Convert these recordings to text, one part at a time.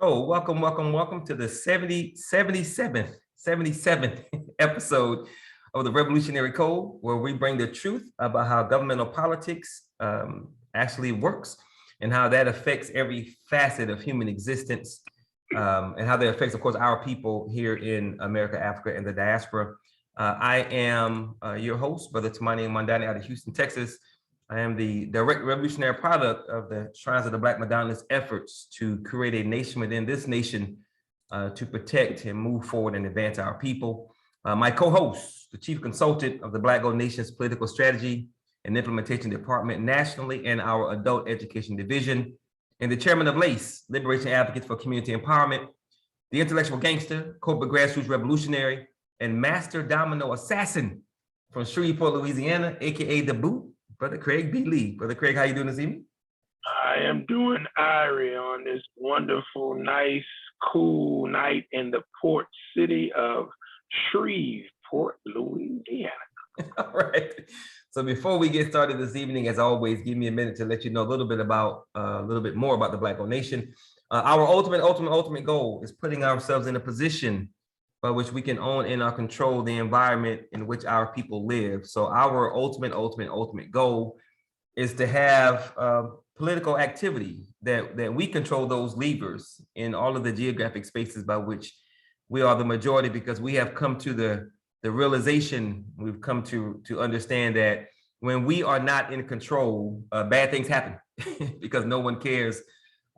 Oh, welcome to the 77th episode of the Revolutionary Code, where we bring the truth about how governmental politics actually works and how that affects every facet of human existence, and how that affects, of course, our people here in America, Africa, and the diaspora. I am your host, Brother Tamani Mandani out of Houston, Texas. I am the direct revolutionary product of the Shrines of the Black Madonna's efforts to create a nation within this nation to protect and move forward and advance our people. My co-host, the chief consultant of the Black Gold Nation's political strategy and implementation department nationally and our adult education division, and the chairman of LACE, Liberation Advocates for Community Empowerment, the intellectual gangster, corporate grassroots revolutionary, and master domino assassin from Shreveport, Louisiana, aka The Boot, Brother Craig B. Lee. Brother Craig, how you doing this evening? I am doing Irie on this wonderful, nice, cool night in the port city of Shreveport, Louisiana. All right. So before we get started this evening, as always, give me a minute to let you know a little bit more about the Black Gold Nation. Our ultimate goal is putting ourselves in a position by which we can own and control the environment in which our people live. So our ultimate goal is to have political activity that we control those levers in all of the geographic spaces by which we are the majority, because we have come to the realization, we've come to understand that when we are not in control, bad things happen because no one cares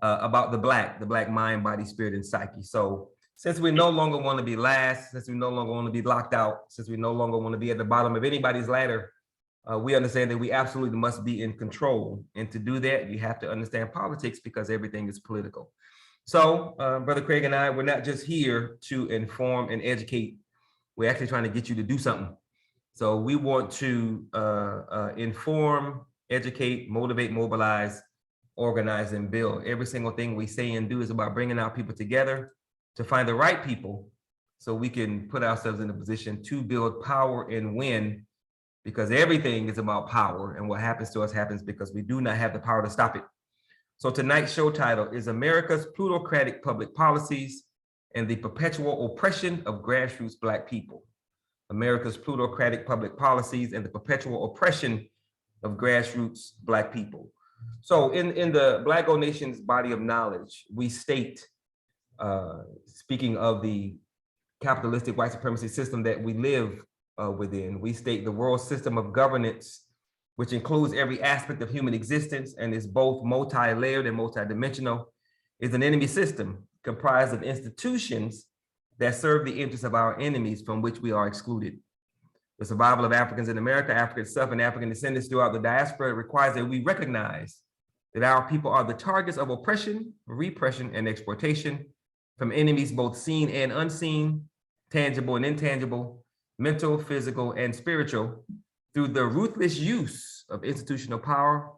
about the black mind, body, spirit, and psyche. So since we no longer want to be last, since we no longer want to be locked out, since we no longer want to be at the bottom of anybody's ladder, we understand that we absolutely must be in control. And to do that, you have to understand politics, because everything is political. So Brother Craig and I, we're not just here to inform and educate. We're actually trying to get you to do something. So we want to inform, educate, motivate, mobilize, organize, and build. Every single thing we say and do is about bringing our people together to find the right people so we can put ourselves in a position to build power and win, because everything is about power, and what happens to us happens because we do not have the power to stop it. So tonight's show title is America's Plutocratic Public Policies and the Perpetual Oppression of Grassroots Black People. America's Plutocratic Public Policies and the Perpetual Oppression of Grassroots Black People. So in the Black Gold Nation's body of knowledge, we state, speaking of the capitalistic white supremacy system that we live within, we state the world system of governance, which includes every aspect of human existence and is both multi-layered and multi-dimensional, is an enemy system comprised of institutions that serve the interests of our enemies from which we are excluded. The survival of Africans in America, Africa itself, and African descendants throughout the diaspora requires that we recognize that our people are the targets of oppression, repression, and exploitation from enemies both seen and unseen, tangible and intangible, mental, physical, and spiritual, through the ruthless use of institutional power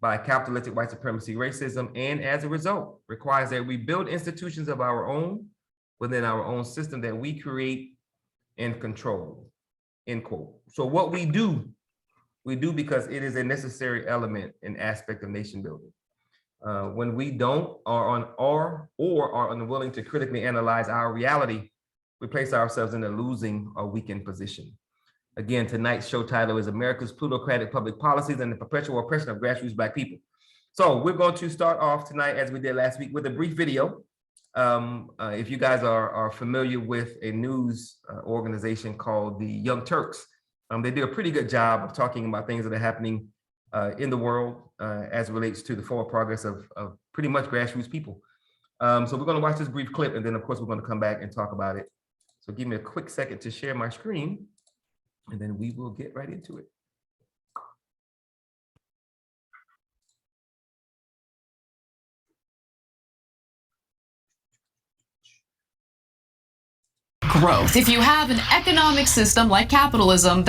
by capitalistic white supremacy, racism, and as a result, requires that we build institutions of our own within our own system that we create and control, end quote. So what we do because it is a necessary element and aspect of nation building. When we don't or are unwilling to critically analyze our reality, we place ourselves in a losing or weakened position. Again, tonight's show title is America's Plutocratic Public Policies and the Perpetual Oppression of Grassroots Black People. So we're going to start off tonight, as we did last week, with a brief video. If you guys are familiar with a news organization called the Young Turks, they do a pretty good job of talking about things that are happening in the world as it relates to the forward progress of pretty much grassroots people. So we're going to watch this brief clip, and then of course we're going to come back and talk about it. So give me a quick second to share my screen, and then we will get right into it. Growth. If you have an economic system like capitalism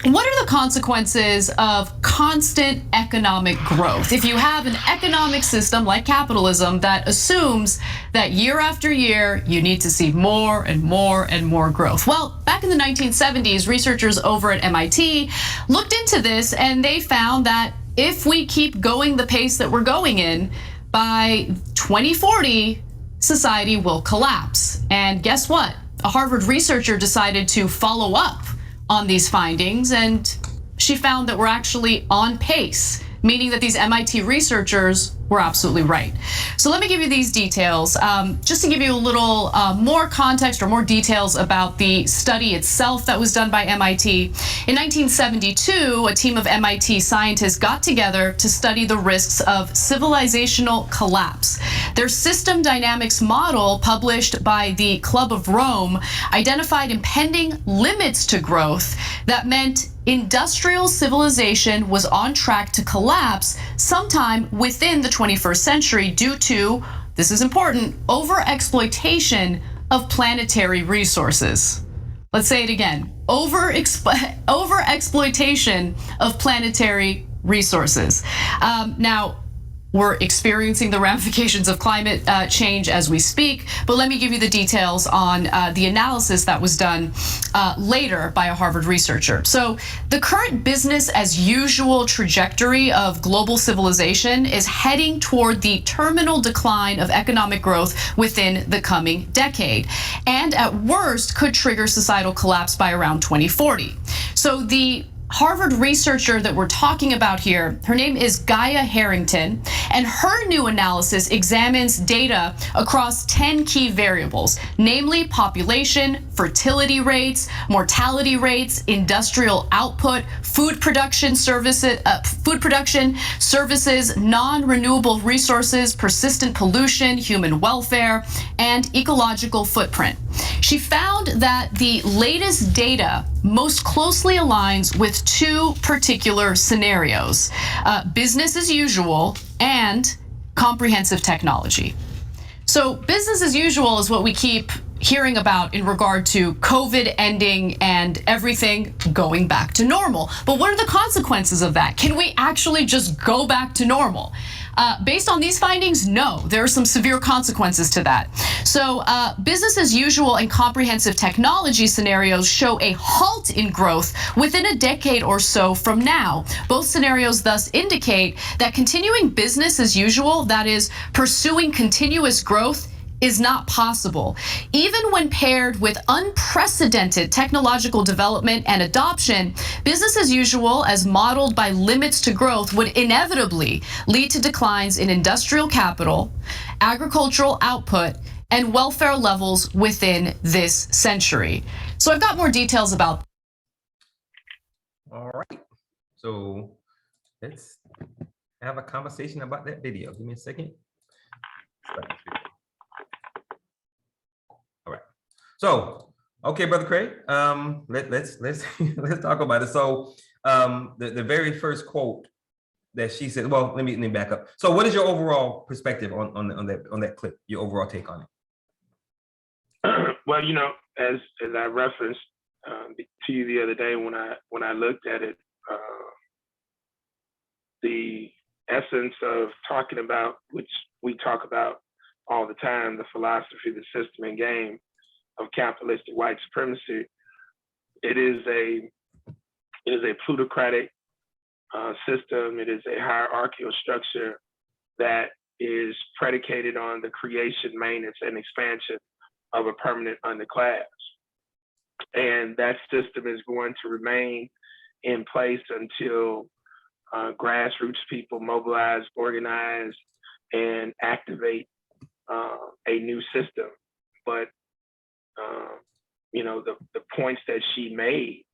what are the consequences of constant economic growth? If you have an economic system like capitalism that assumes that year after year, you need to see more and more and more growth. Well, back in the 1970s, researchers over at MIT looked into this, and they found that if we keep going the pace that we're going in, by 2040, society will collapse. And guess what? A Harvard researcher decided to follow up on these findings, and she found that we're actually on pace, meaning that these MIT researchers were absolutely right. So let me give you these details, just to give you a little more context or more details about the study itself that was done by MIT. In 1972, a team of MIT scientists got together to study the risks of civilizational collapse. Their system dynamics model, published by the Club of Rome, identified impending limits to growth that meant industrial civilization was on track to collapse sometime within the 21st century due to, this is important, overexploitation of planetary resources. Let's say it again, overexploitation of planetary resources. Now, we're experiencing the ramifications of climate change as we speak, but let me give you the details on the analysis that was done later by a Harvard researcher. So the current business as usual trajectory of global civilization is heading toward the terminal decline of economic growth within the coming decade, and at worst could trigger societal collapse by around 2040. So the Harvard researcher that we're talking about here, her name is Gaia Harrington, and her new analysis examines data across 10 key variables, namely population, fertility rates, mortality rates, industrial output, food production, services, non-renewable resources, persistent pollution, human welfare, and ecological footprint. She found that the latest data most closely aligns with two particular scenarios, business as usual and comprehensive technology. So business as usual is what we keep hearing about in regard to COVID ending and everything going back to normal. But what are the consequences of that? Can we actually just go back to normal? Based on these findings, no, there are some severe consequences to that. So business as usual and comprehensive technology scenarios show a halt in growth within a decade or so from now. Both scenarios thus indicate that continuing business as usual, that is, pursuing continuous growth, is not possible. Even when paired with unprecedented technological development and adoption, business as usual, as modeled by limits to growth, would inevitably lead to declines in industrial capital, agricultural output, and welfare levels within this century. So I've got more details about. All right. So let's have a conversation about that video. Give me a second. All right. So, okay, Brother Craig, let's let's talk about it. So, the very first quote that she said. Well, let me back up. So, what is your overall perspective on that clip? Your overall take on it? Well, you know, as I referenced to you the other day when I looked at it, the essence of talking about, which we talk about all the time, the philosophy, the system and game of capitalistic white supremacy. It is a plutocratic system. It is a hierarchical structure that is predicated on the creation, maintenance, and expansion of a permanent underclass. And that system is going to remain in place until grassroots people mobilize, organize, and activate a new system. But you know, the points that she made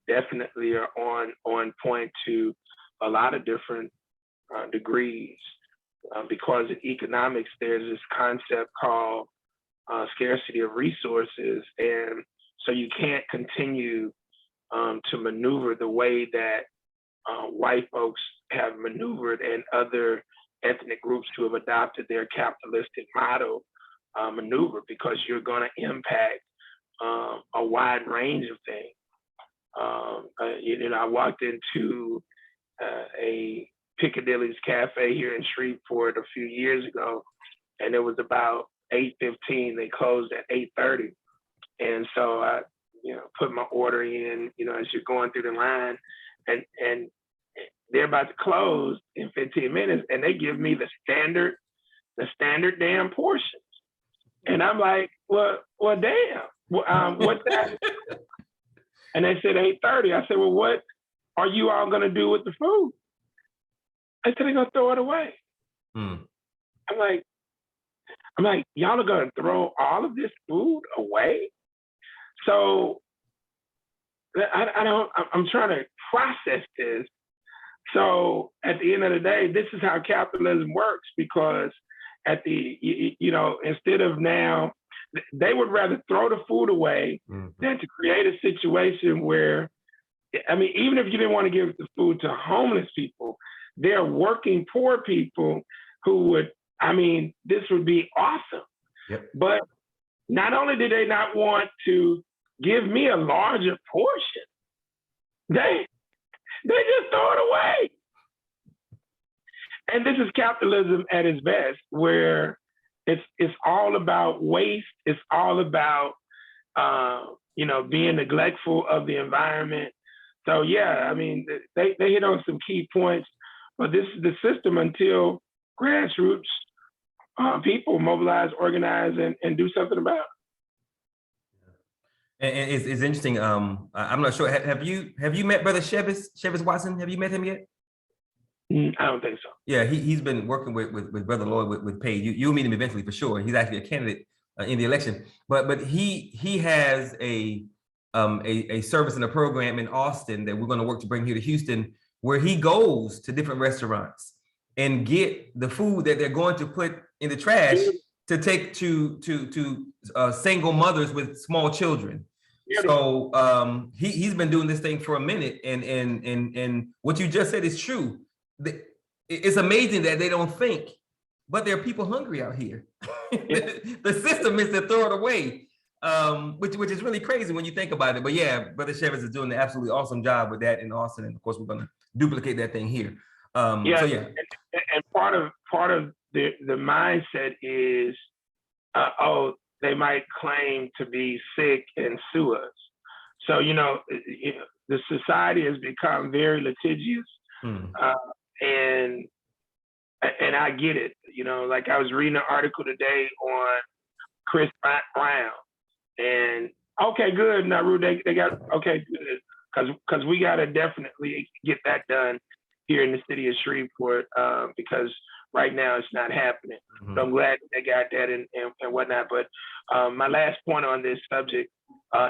definitely are on point to a lot of different degrees. Because in economics, there's this concept called scarcity of resources, and so you can't continue to maneuver the way that white folks have maneuvered and other ethnic groups who have adopted their capitalistic model maneuver, because you're going to impact a wide range of things. You know, I walked into a Piccadilly's cafe here in Shreveport a few years ago, and it was about 8:15. They closed at 8:30, and so I, you know, put my order in. You know, as you're going through the line, and they're about to close in 15 minutes, and they give me the standard damn portions. And I'm like, well, damn. What's that? And they said 8:30. I said, well, what are you all gonna do with the food? I said, they're gonna throw it away. I'm like, y'all are gonna throw all of this food away? So I'm trying to process this. So at the end of the day, this is how capitalism works, because instead of now, they would rather throw the food away than to create a situation where, I mean, even if you didn't want to give the food to homeless people, they're working poor people who would, I mean, this would be awesome. Yep. But not only did they not want to give me a larger portion, they just throw it away. And this is capitalism at its best, where it's all about waste. It's all about being neglectful of the environment. So yeah, I mean, they hit on some key points, but this is the system until grassroots people mobilize, organize, and do something about it. And it's interesting. I'm not sure. Have you met Brother Chevis Watson? Have you met him yet? I don't think so. Yeah, he's been working with Brother Lloyd with Page. You'll meet him eventually for sure. He's actually a candidate in the election. But he has a service and a program in Austin that we're going to work to bring here to Houston, where he goes to different restaurants and get the food that they're going to put in the trash to take to single mothers with small children. So he's been doing this thing for a minute, and what you just said is true. It's amazing that they don't think, but there are people hungry out here. The system is to throw it away, which is really crazy when you think about it. But yeah, Brother Chevis is doing an absolutely awesome job with that in Austin, and of course we're going to duplicate that thing here. And part of the mindset is, they might claim to be sick and sue us. So the society has become very litigious, and I get it. Like I was reading an article today on Chris Brown, and okay, good, Naru, they got okay, good, because we got to definitely get that done here in the city of Shreveport, because right now it's not happening. So I'm glad they got that and whatnot. But my last point on this subject,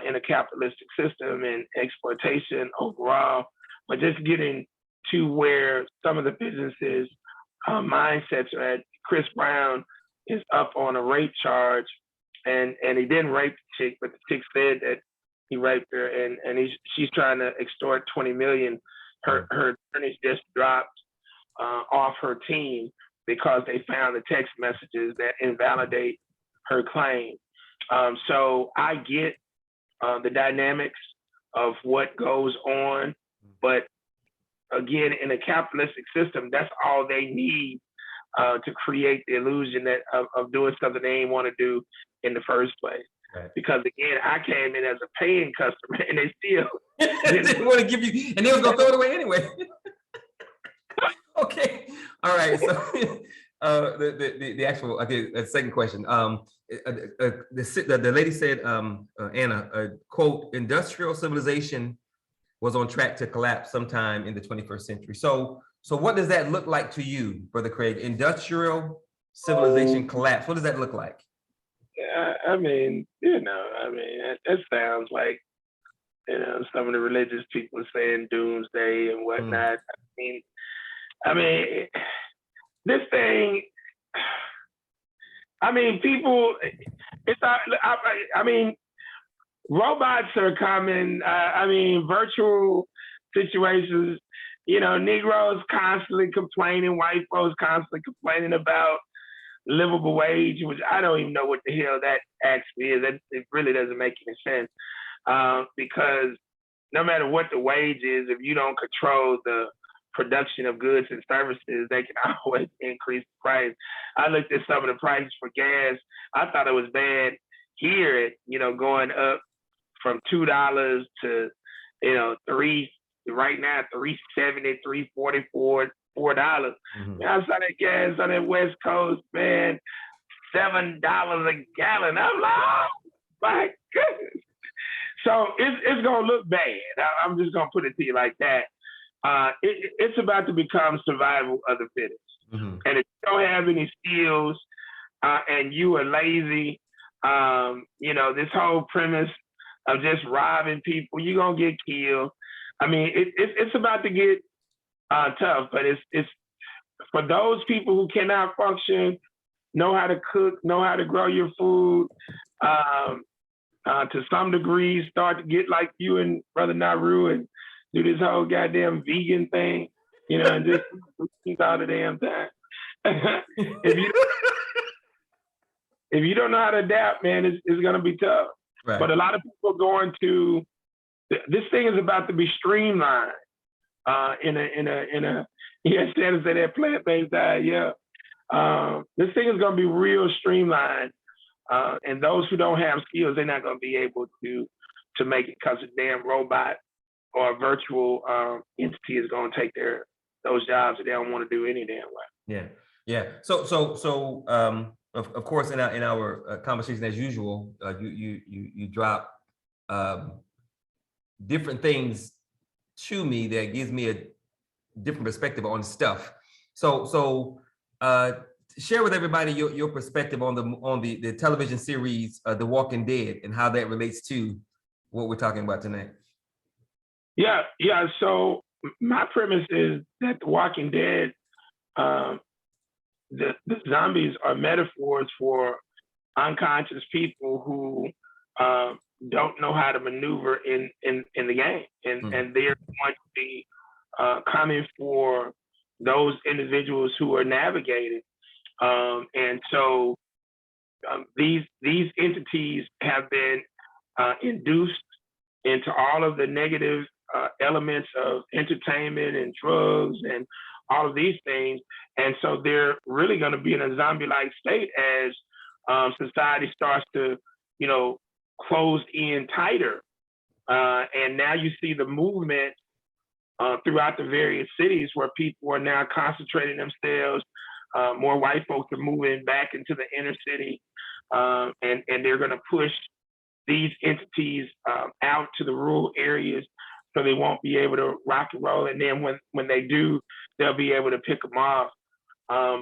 in a capitalistic system and exploitation overall, but just getting to where some of the businesses mindsets are at. Chris Brown is up on a rape charge, and he didn't rape the chick, but the chick said that he raped her, and she's trying to extort $20 million. Her attorneys just dropped off her team because they found the text messages that invalidate her claim. So I get the dynamics of what goes on, but again, in a capitalistic system, that's all they need to create the illusion that of doing something they didn't want to do in the first place. Right. Because again, I came in as a paying customer, and they still didn't want to give you, and they was gonna throw it away anyway. Okay, all right. So the actual second question. The lady said, Anna, quote, industrial civilization was on track to collapse sometime in the 21st century. So what does that look like to you, Brother Craig? Industrial civilization collapse. What does that look like? It sounds like, some of the religious people saying doomsday and whatnot. This thing, people, robots are coming, virtual situations, Negroes constantly complaining, white folks constantly complaining about livable wage, which I don't even know what the hell that actually is. It really doesn't make any sense, because no matter what the wage is, if you don't control the production of goods and services, they can always increase the price. I looked at some of the prices for gas. I thought it was bad here, going up from $2 to $3, right now $3.70, $3.44, $4. Mhm. I saw that gas on that West Coast, man, $7 a gallon. I'm like, oh my goodness. So it's gonna look bad. I'm just gonna put it to you like that. It's about to become survival of the fittest. Mhm. And if you don't have any skills and you are lazy, this whole premise of just robbing people, you're gonna get killed. I mean, it's about to get tough, but it's for those people who cannot function, know how to cook, know how to grow your food, to some degree, start to get like you and Brother Naru and do this whole goddamn vegan thing, and just eat all the damn time. if you don't know how to adapt, man, it's gonna be tough. Right. But a lot of people are going to. This thing is about to be streamlined in a. Yeah, Shannon said that plant-based diet. Yeah, this thing is gonna be real streamlined, and those who don't have skills, they're not gonna be able to make it because a damn robot or a virtual entity is gonna take those jobs that they don't want to do any damn way. Yeah. So of course, in our conversation as usual, you drop different things to me that gives me a different perspective on stuff. So share with everybody your perspective on the television series The Walking Dead and how that relates to what we're talking about tonight. Yeah. So my premise is that The Walking Dead, the zombies are metaphors for unconscious people who don't know how to maneuver in the game, and they're going to be coming for those individuals who are navigating. And so these entities have been induced into all of the negative elements of entertainment and drugs and all of these things. And so they're really going to be in a zombie-like state as society starts to, close in tighter. And now you see the movement throughout the various cities where people are now concentrating themselves. More white folks are moving back into the inner city, and they're going to push these entities out to the rural areas so they won't be able to rock and roll. And then when they do, they'll be able to pick them off.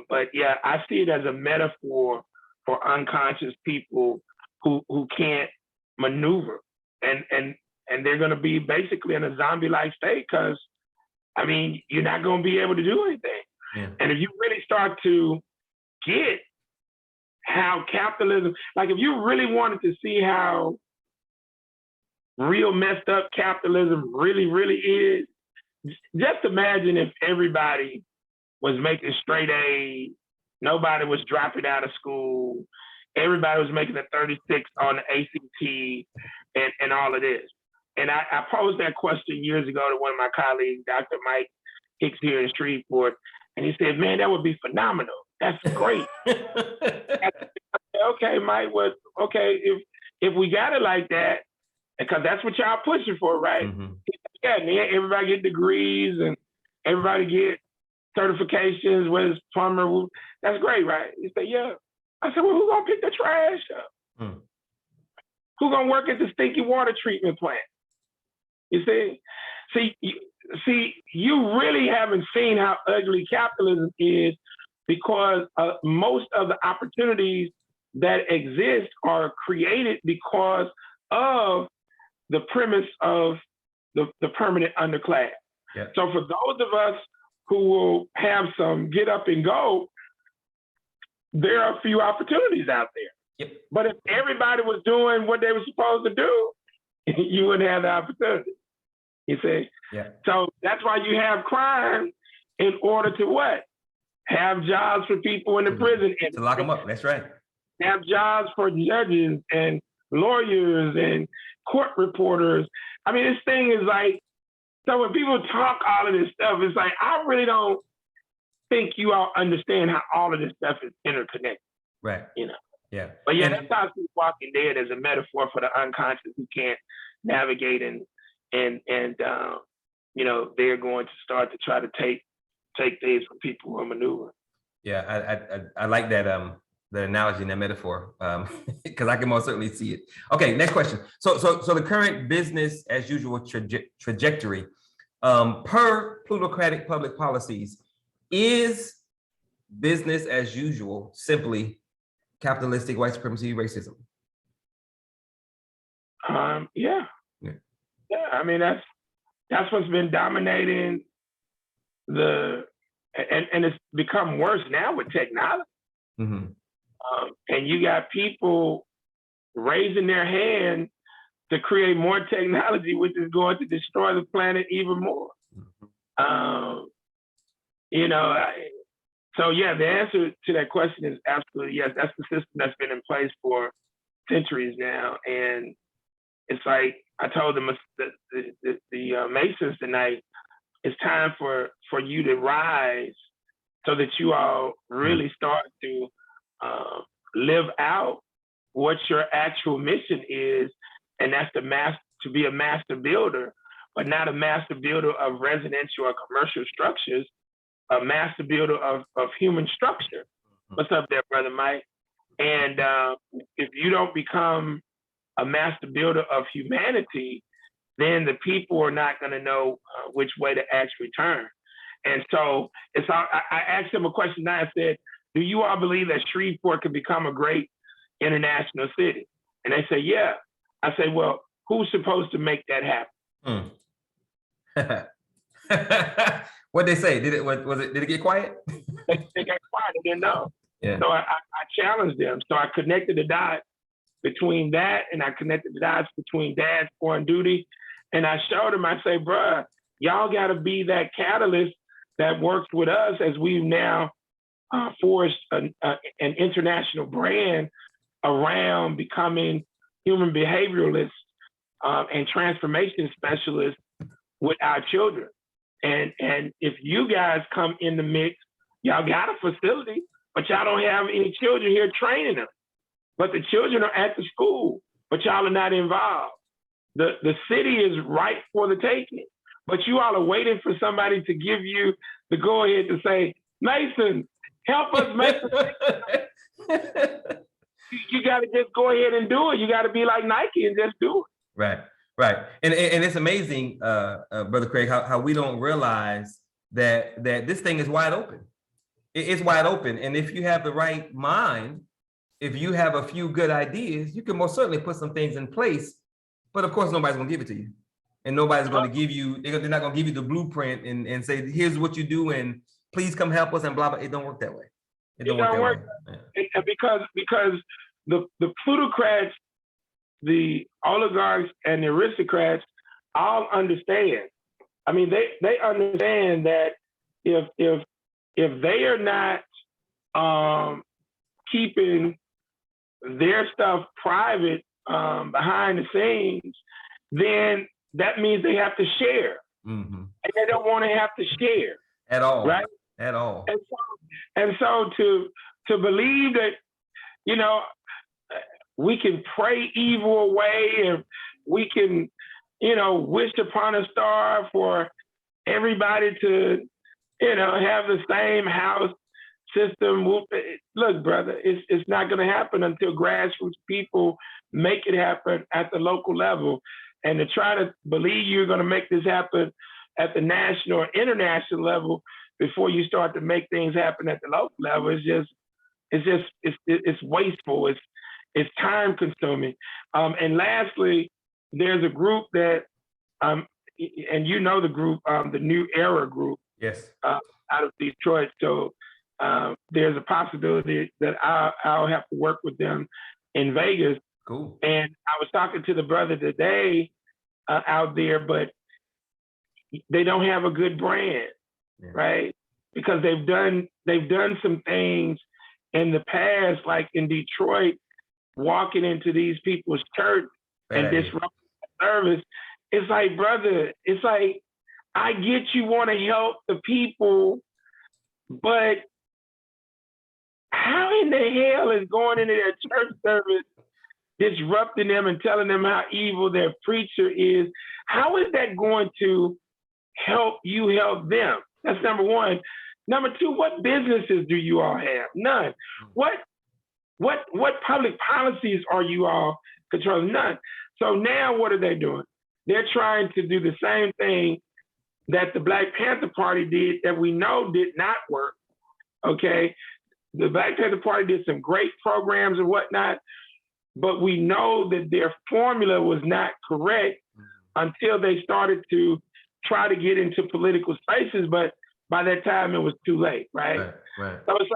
But yeah, I see it as a metaphor for unconscious people who can't maneuver, and they're going to be basically in a zombie-like state because, I mean, you're not going to be able to do anything. Yeah. And if you really start to get how capitalism, like if you really wanted to see how real messed up capitalism really, really is, just imagine if everybody was making straight A's, nobody was dropping out of school, everybody was making a 36 on the ACT and all of this. And I posed that question years ago to one of my colleagues, Dr. Mike Hicks here in Shreveport, and he said, man, that would be phenomenal. That's great. I said, okay, Mike, okay, if we got it like that, because that's what y'all pushing for, right? Mm-hmm. Yeah, man, everybody get degrees and everybody get certifications, whether it's plumber, that's great, right? He said, yeah. I said, well, who's gonna pick the trash up? Mm. Who's gonna work at the stinky water treatment plant? You see, you really haven't seen how ugly capitalism is, because most of the opportunities that exist are created because of the premise of the permanent underclass. Yeah. So for those of us who will have some get up and go, there are a few opportunities out there. Yep. But if everybody was doing what they were supposed to do, you wouldn't have the opportunity. You see? Yeah. So that's why you have crime, in order to what? Have jobs for people in the prison. And to lock them up. That's right. Have jobs for judges and lawyers and court reporters. I mean, this thing is like, so when people talk all of this stuff, it's like, I really don't think you all understand how all of this stuff is interconnected. Right. Yeah. But yeah, that's how I see Walking Dead as a metaphor for the unconscious who can't navigate and they're going to start to try to take things from people who are maneuvering. Yeah, I like that the analogy and that metaphor, because I can most certainly see it. Okay, next question. So the current business as usual trajectory, per plutocratic public policies, is business as usual simply capitalistic white supremacy racism? Yeah. I mean, that's what's been dominating and it's become worse now with technology. Mm-hmm. And you got people raising their hand to create more technology, which is going to destroy the planet even more. Mm-hmm. So yeah, the answer to that question is absolutely yes. That's the system that's been in place for centuries now, and it's like I told them the Masons tonight. It's time for you to rise, so that you all really start to live out what your actual mission is, and that's to be a master builder, but not a master builder of residential or commercial structures, a master builder of human structure. What's up there, Brother Mike? And if you don't become a master builder of humanity, then the people are not going to know which way to actually turn. And so I asked them a question now. I said, do you all believe that Shreveport could become a great international city? And they say, yeah. I say, well, who's supposed to make that happen? What'd they say? Did it get quiet? They got quiet. They didn't know. Yeah. So I challenged them. So I connected the dots between that, and I connected the dots between Dad's foreign duty. And I showed them, I say, bruh, y'all got to be that catalyst that works with us as we've now forged an international brand around becoming human behavioralists and transformation specialists with our children. And if you guys come in the mix, y'all got a facility, but y'all don't have any children here training them. But the children are at the school, but y'all are not involved. The city is ripe for the taking, but you all are waiting for somebody to give you the go ahead to say, Mason, help us make the You got to just go ahead and do it. You got to be like Nike and just do it. Right. And it's amazing, Brother Craig, how we don't realize that this thing is wide open. It's wide open. And if you have the right mind, if you have a few good ideas, you can most certainly put some things in place. But of course, nobody's going to give it to you. And nobody's going to give you, they're not going to give you the blueprint and say, here's what you do and please come help us and blah, blah. It don't work that way. It don't work that way. And because the plutocrats, the oligarchs and the aristocrats all understand. I mean, they understand that if they are not keeping their stuff private behind the scenes, then that means they have to share. Mm-hmm. And they don't want to have to share. At all. Right? At all. And so to believe that, we can pray evil away and we can, wish upon a star for everybody to, have the same house system. Look, brother, it's not going to happen until grassroots people make it happen at the local level. And to try to believe you're going to make this happen at the national or international level before you start to make things happen at the local level, it's wasteful. It's time consuming. And lastly, there's a group that, and the group, the New Era group. Yes. Out of Detroit. So there's a possibility that I'll have to work with them in Vegas. Cool. And I was talking to the brother today out there, but they don't have a good brand, right? Because they've done some things in the past, like in Detroit, walking into these people's church and disrupting the service. It's like, brother, I get you want to help the people, but how in the hell is going into their church service, disrupting them and telling them how evil their preacher is? How is that going to help you help them. That's number one. Number two, what businesses do you all have? None. What public policies are you all controlling? None. So now what are they doing? They're trying to do the same thing that the Black Panther Party did that we know did not work. Okay. The Black Panther Party did some great programs and whatnot, but we know that their formula was not correct until they started to try to get into political spaces. But by that time, it was too late, right? Right. So it's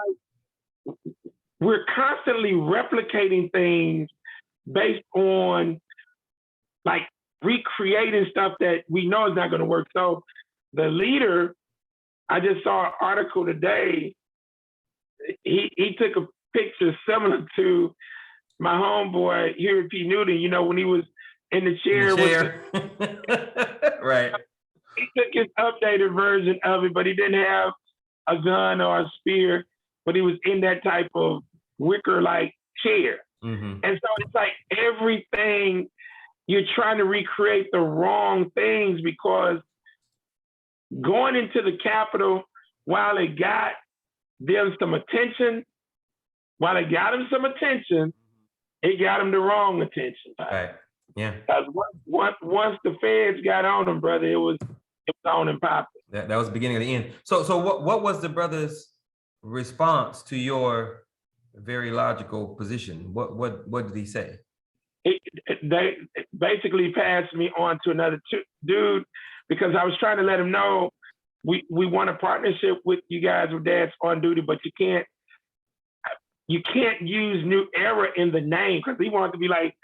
like we're constantly replicating things based on like recreating stuff that we know is not going to work. So the leader, I just saw an article today. He took a picture similar to my homeboy Huey P. Newton, you know, when he was in the chair. Right. He took his updated version of it, but he didn't have a gun or a spear, but he was in that type of wicker-like chair. Mm-hmm. And so it's like everything, you're trying to recreate the wrong things, because going into the Capitol, while it got them some attention, it got them the wrong attention. Right. Yeah. Because once the feds got on them, brother, it was on and popping. That was the beginning of the end. So what was the brother's response to your very logical position? What did he say? They basically passed me on to another dude, because I was trying to let him know we want a partnership with you guys with Dads on Duty, but you can't use New Era in the name, because he wanted to be like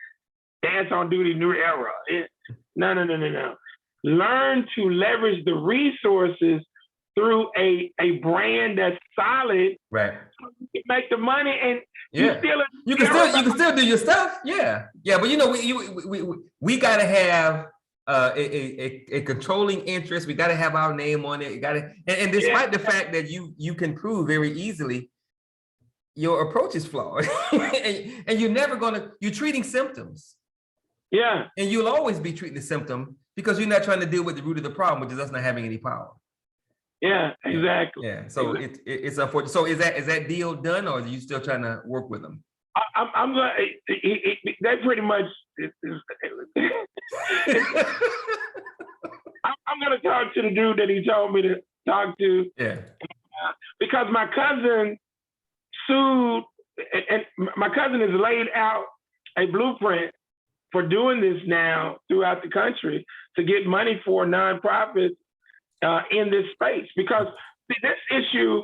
Dads on Duty New Era. No. Learn to leverage the resources through a brand that's solid. Right. You can make the money, and you can still do your stuff. Yeah. But you know, we got to have a controlling interest. We got to have our name on it. You got to, and despite the fact that you can prove very easily your approach is flawed, and you're treating symptoms. Yeah. And you'll always be treating the symptom, because you're not trying to deal with the root of the problem, which is us not having any power. Yeah, exactly. Yeah. So it's unfortunate. So is that deal done, or are you still trying to work with them? I'm going. They pretty much. I'm going to talk to the dude that he told me to talk to. Yeah. Because my cousin sued, and my cousin has laid out a blueprint for doing this now throughout the country to get money for nonprofits in this space. Because see, this issue,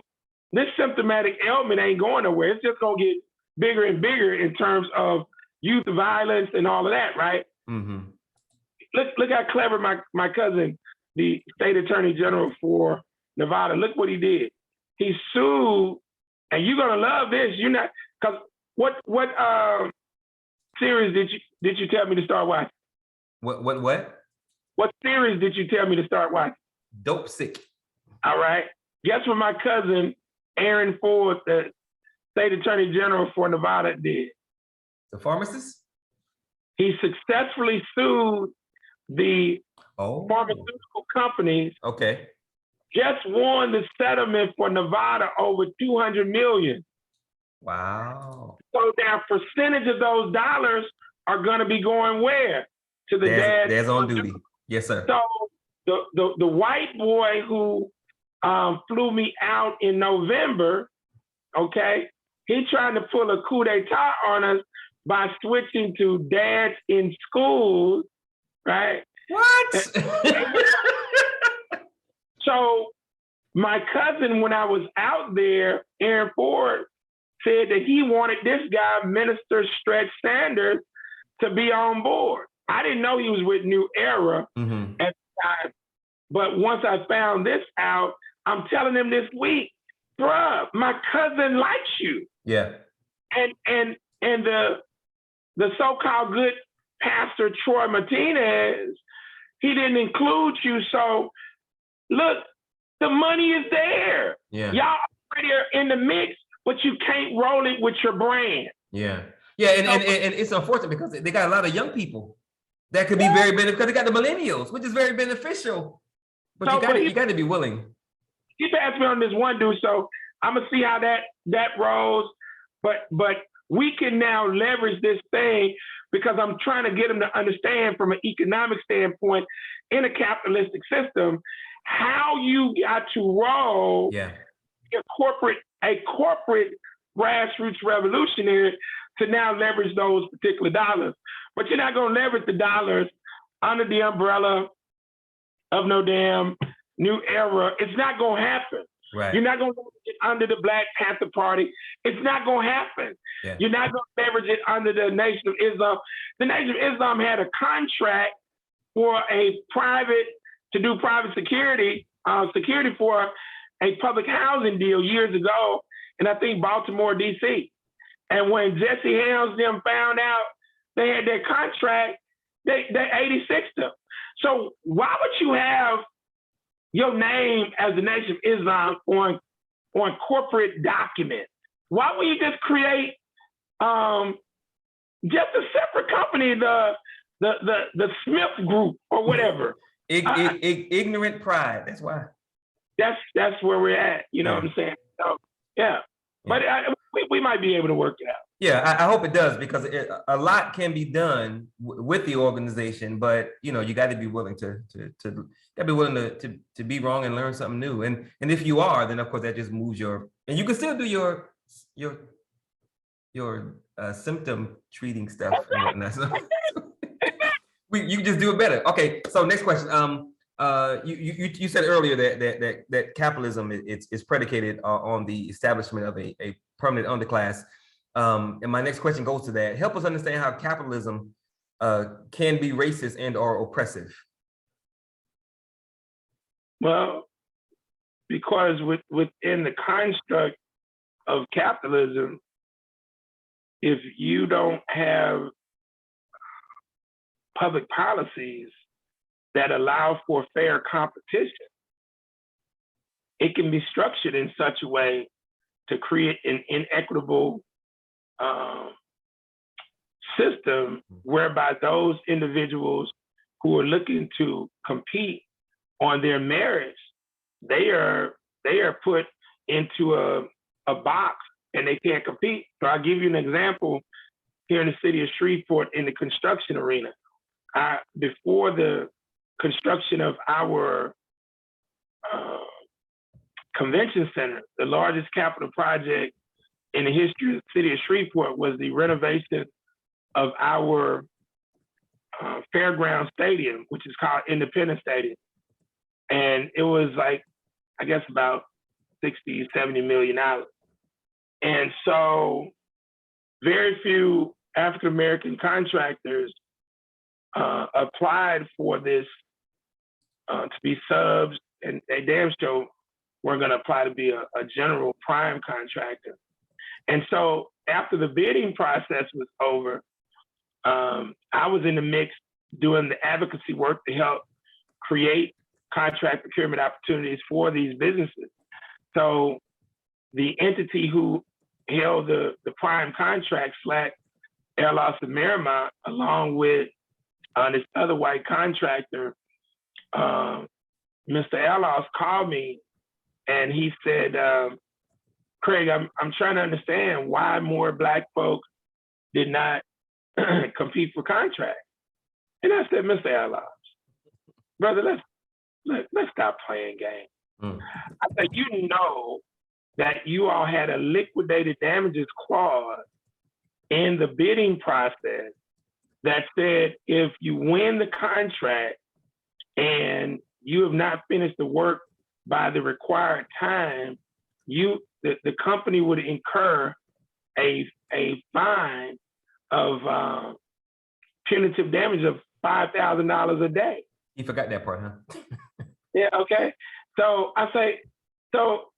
this symptomatic ailment ain't going nowhere. It's just going to get bigger and bigger in terms of youth violence and all of that, right? Mm-hmm. Look how clever my cousin, the state attorney general for Nevada, look what he did. He sued, and you're gonna love this. You're not, because what series did you tell me to start watching? What? What series did you tell me to start watching? Dope Sick. All right. Guess what my cousin Aaron Ford, the state attorney general for Nevada, did? The pharmacist? He successfully sued the pharmaceutical companies. Okay. Just won the settlement for Nevada over $200 million. Wow. So their percentage of those dollars are going to be going where? To the Dads on Duty. Yes, sir. So the white boy who flew me out in November, okay, he trying to pull a coup d'etat on us by switching to dads in schools, right? What? So my cousin, when I was out there, Aaron Ford, said that he wanted this guy, Minister Stretch Sanders, to be on board. I didn't know he was with New Era at the time. But once I found this out, I'm telling him this week, bruh, my cousin likes you. Yeah. And the so-called good Pastor Troy Martinez, he didn't include you. So look, the money is there. Yeah. Y'all already are in the mix, but you can't roll it with your brand. Yeah. Yeah, and it's unfortunate because they got a lot of young people that could be very beneficial, because they got the millennials, which is very beneficial. But you got to be willing. He passed me on this one dude, so I'm gonna see how that rolls. But we can now leverage this thing because I'm trying to get them to understand from an economic standpoint in a capitalistic system how you got to roll a corporate grassroots revolutionary to now leverage those particular dollars. But you're not gonna leverage the dollars under the umbrella of no damn new era. It's not gonna happen. Right. You're not gonna leverage it under the Black Panther Party. It's not gonna happen. Yeah. You're not gonna leverage it under the Nation of Islam. The Nation of Islam had a contract for to do private security for a public housing deal years ago, and I think Baltimore, DC. And when Jesse Helms them found out they had their contract, they 86'd them. So why would you have your name as the Nation of Islam on corporate documents? Why would you just create just a separate company, the Smith Group or whatever? Ignorant pride. That's why. That's where we're at. You know what I'm saying? So yeah. But we might be able to work it out. Yeah, I hope it does, because a lot can be done with the organization, but you got to be willing to be wrong and learn something new. And if you are, then of course that just moves and you can still do your symptom treating stuff and whatnot. So you just do it better. Okay, so next question. You said earlier that capitalism is predicated on the establishment of a permanent underclass. And my next question goes to that. Help us understand how capitalism can be racist and or oppressive. Well, because within the construct of capitalism, if you don't have public policies that allow for fair competition, it can be structured in such a way to create an inequitable system whereby those individuals who are looking to compete on their merits, they are put into a box and they can't compete. So I'll give you an example here in the city of Shreveport in the construction arena. Before the construction of our convention center, the largest capital project in the history of the city of Shreveport was the renovation of our fairground stadium, which is called Independence Stadium. And it was like, I guess about 60, 70 million dollars. And so very few African-American contractors applied for this to be subs, and they damn sure weren't going to apply to be a general prime contractor. And so after the bidding process was over, I was in the mix doing the advocacy work to help create contract procurement opportunities for these businesses. So the entity who held the prime contract, Slack, Airloss and Merrimont, along with this other white contractor, Mr. Airloss called me and he said, Craig, I'm trying to understand why more Black folks did not compete for contracts. And I said, Mr. Airloss, brother, let's stop playing games. I said, you know that you all had a liquidated damages clause in the bidding process that said if you win the contract and you have not finished the work by the required time, the company would incur a fine of punitive damage of $5,000 a day. You forgot that part, huh? Yeah, okay. So I say, so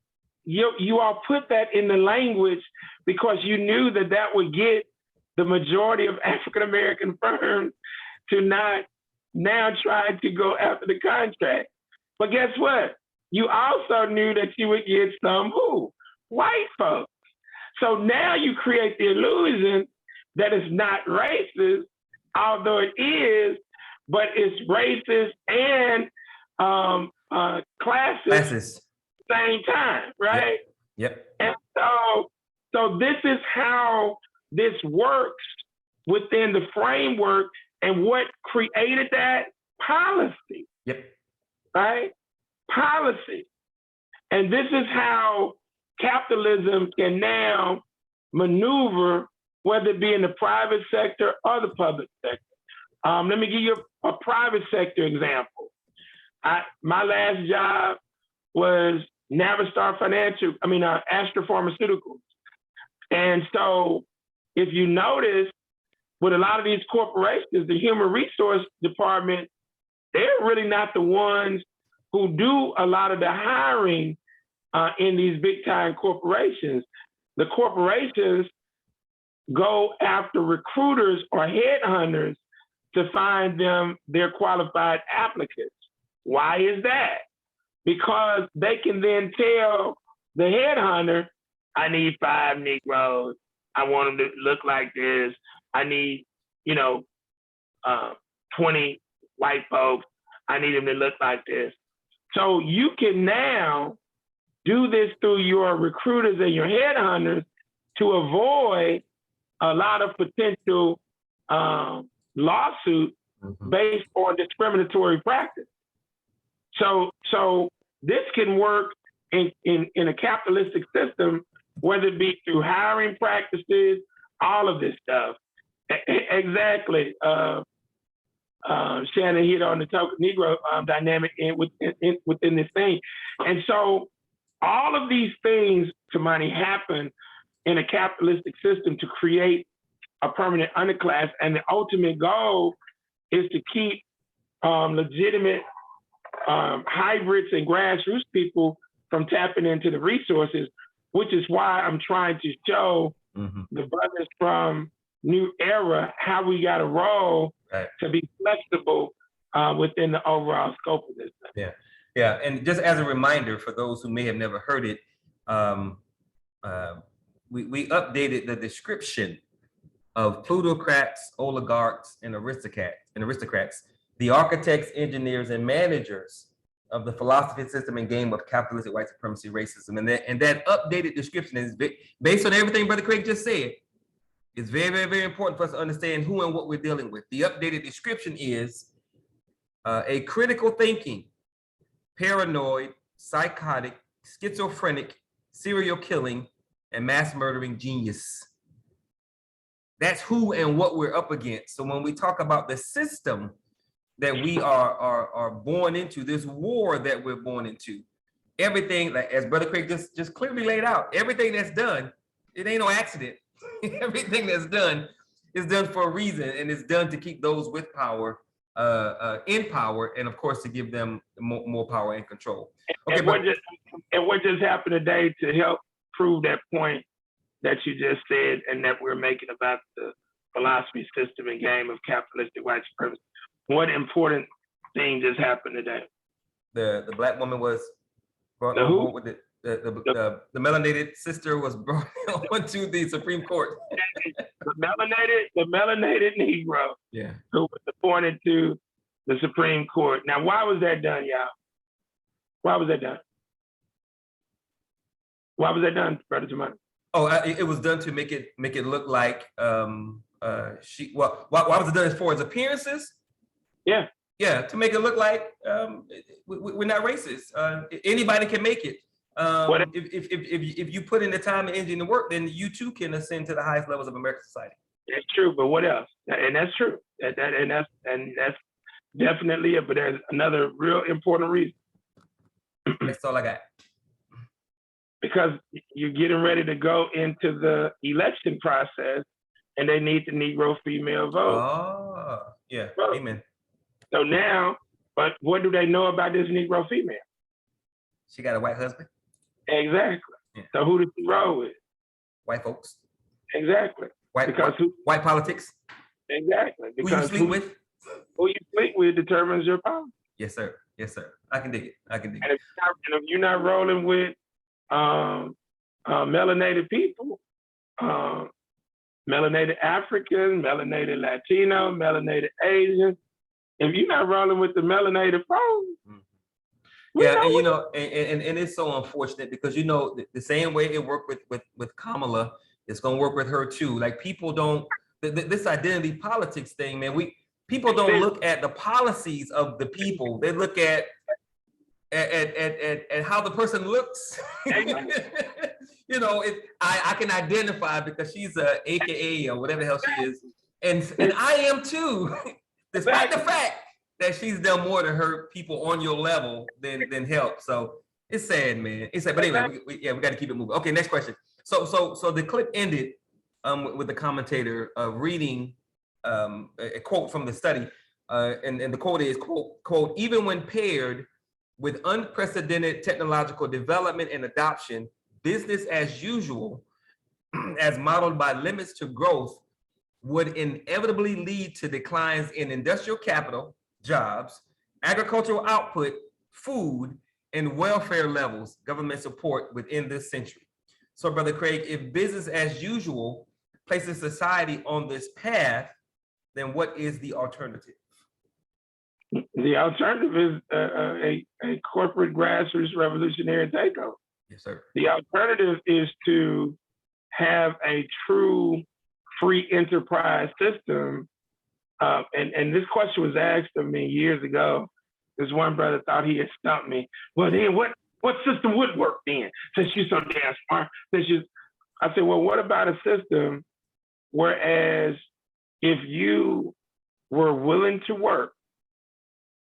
you all put that in the language because you knew that would get the majority of African-American firms to not now try to go after the contract. But guess what? You also knew that you would get some white folks. So now you create the illusion that it's not racist, although it is, but it's racist and classes same time, right? Yep. And so this is how this works within the framework, and what created that? Policy. Yep. Right? Policy. And this is how capitalism can now maneuver, whether it be in the private sector or the public sector. Let me give you a private sector example. My last job was Navistar Astra Pharmaceuticals. And so if you notice, with a lot of these corporations, the human resource department, they're really not the ones who do a lot of the hiring in these big time corporations. The corporations go after recruiters or headhunters to find them their qualified applicants. Why is that? Because they can then tell the headhunter, I need 5 Negroes. I want them to look like this. I need, 20 white folks. I need them to look like this. So you can now do this through your recruiters and your headhunters to avoid a lot of potential lawsuits based on discriminatory practice. So this can work in a capitalistic system, whether it be through hiring practices, all of this stuff. Exactly. Shannon hit on the token Negro dynamic within this thing. And so all of these things, Tamani, happen in a capitalistic system to create a permanent underclass. And the ultimate goal is to keep legitimate hybrids and grassroots people from tapping into the resources, which is why I'm trying to show the brothers from New Era how we got to roll to be flexible within the overall scope of this thing. Yeah. And just as a reminder for those who may have never heard it, we updated the description of plutocrats, oligarchs, and aristocrats, the architects, engineers, and managers of the philosophy, system, and game of capitalistic white supremacy, racism. And that updated description is based on everything Brother Craig just said. It's very, very, very important for us to understand who and what we're dealing with. The updated description is a critical thinking, paranoid, psychotic, schizophrenic, serial killing, and mass murdering genius. That's who and what we're up against. So when we talk about the system that we are born into, this war that we're born into, everything, like as Brother Craig just clearly laid out, everything that's done, it ain't no accident. Everything that's done is done for a reason, and it's done to keep those with power in power, and of course to give them more power and control. Okay, and what just happened today to help prove that point that you just said and that we're making about the philosophy, system, and game of capitalistic white supremacy? What important thing just happened today? The black woman was brought on board with the melanated sister was brought onto the Supreme Court. the melanated Negro, who was appointed to the Supreme Court. Now, why was that done, y'all? Why was that done? Why was that done, Brother Tamani? Oh, it was done to make it look like why was it done as far as appearances? Yeah, to make it look like we're not racist. Anybody can make it. If you put in the time and energy and the work, then you too can ascend to the highest levels of American society. That's true, but what else? And that's true. That's definitely it. But there's another real important reason. That's all I got. Because you're getting ready to go into the election process, and they need the Negro female vote. Oh, yeah. Vote. Amen. So now, but what do they know about this Negro female? She got a white husband. Exactly. Yeah. So who does she roll with? White folks. Exactly. White politics. Exactly. Because who you sleep with? Who you sleep with determines your power. Yes, sir. Yes, sir. I can dig it. And if you're not rolling with melanated people, melanated African, melanated Latino, melanated Asian, if you're not rolling with the melanated folks, Yeah, and and it's so unfortunate because the same way it worked with Kamala, it's gonna work with her too. Like people don't this identity politics thing, man. People don't look at the policies of the people. They look at how the person looks. I can identify because she's a AKA or whatever the hell she is, and I am too, despite the fact that she's done more to hurt people on your level than help. So it's sad, man. It's sad. But anyway, we got to keep it moving. Okay, next question. So the clip ended with the commentator reading a quote from the study, and the quote is quote, even when paired with unprecedented technological development and adoption, business as usual, as modeled by limits to growth, would inevitably lead to declines in industrial capital, jobs, agricultural output, food, and welfare levels, government support within this century. So, Brother Craig, if business as usual places society on this path, then what is the alternative? The alternative is a corporate grassroots revolutionary takeover. Yes, sir. The alternative is to have a true free enterprise system. And this question was asked of me years ago. This one brother thought he had stumped me. Well, then what system would work then? Since you're so damn smart. I said, well, what about a system whereas if you were willing to work,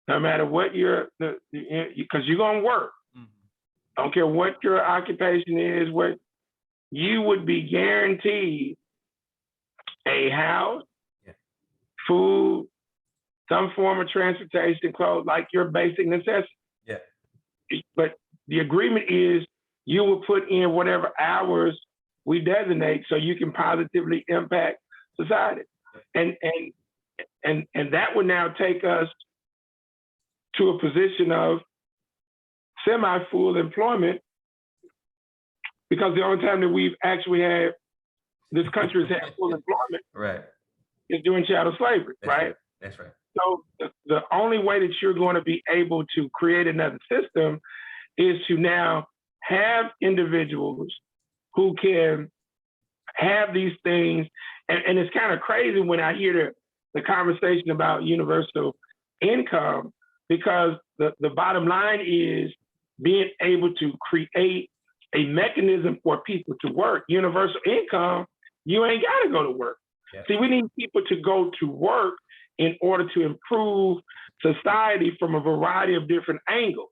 no matter what because you're gonna work. Mm-hmm. I don't care what your occupation is, what you would be guaranteed a house, food, some form of transportation, clothes, like your basic necessities. Yeah. But the agreement is you will put in whatever hours we designate so you can positively impact society. And that would now take us to a position of semi-full employment, because the only time that we've actually had, this country has had full employment, right, is during chattel slavery, right? That's right. So the only way that you're going to be able to create another system is to now have individuals who can have these things. And it's kind of crazy when I hear the conversation about universal income, because the bottom line is being able to create a mechanism for people to work. Universal income, you ain't got to go to work. Yeah. See, we need people to go to work in order to improve society from a variety of different angles.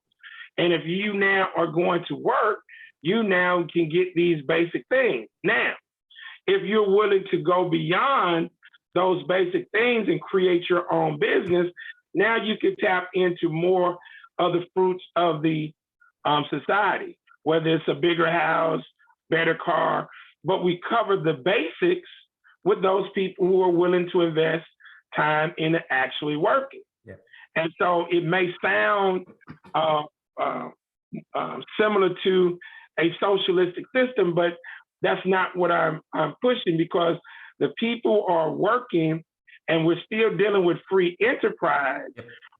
And if you now are going to work, you now can get these basic things. Now, if you're willing to go beyond those basic things and create your own business, now you can tap into more of the fruits of the society, whether it's a bigger house, better car, but we cover the basics with those people who are willing to invest time in actually working. Yeah. And so it may sound similar to a socialistic system, but that's not what I'm pushing, because the people are working and we're still dealing with free enterprise,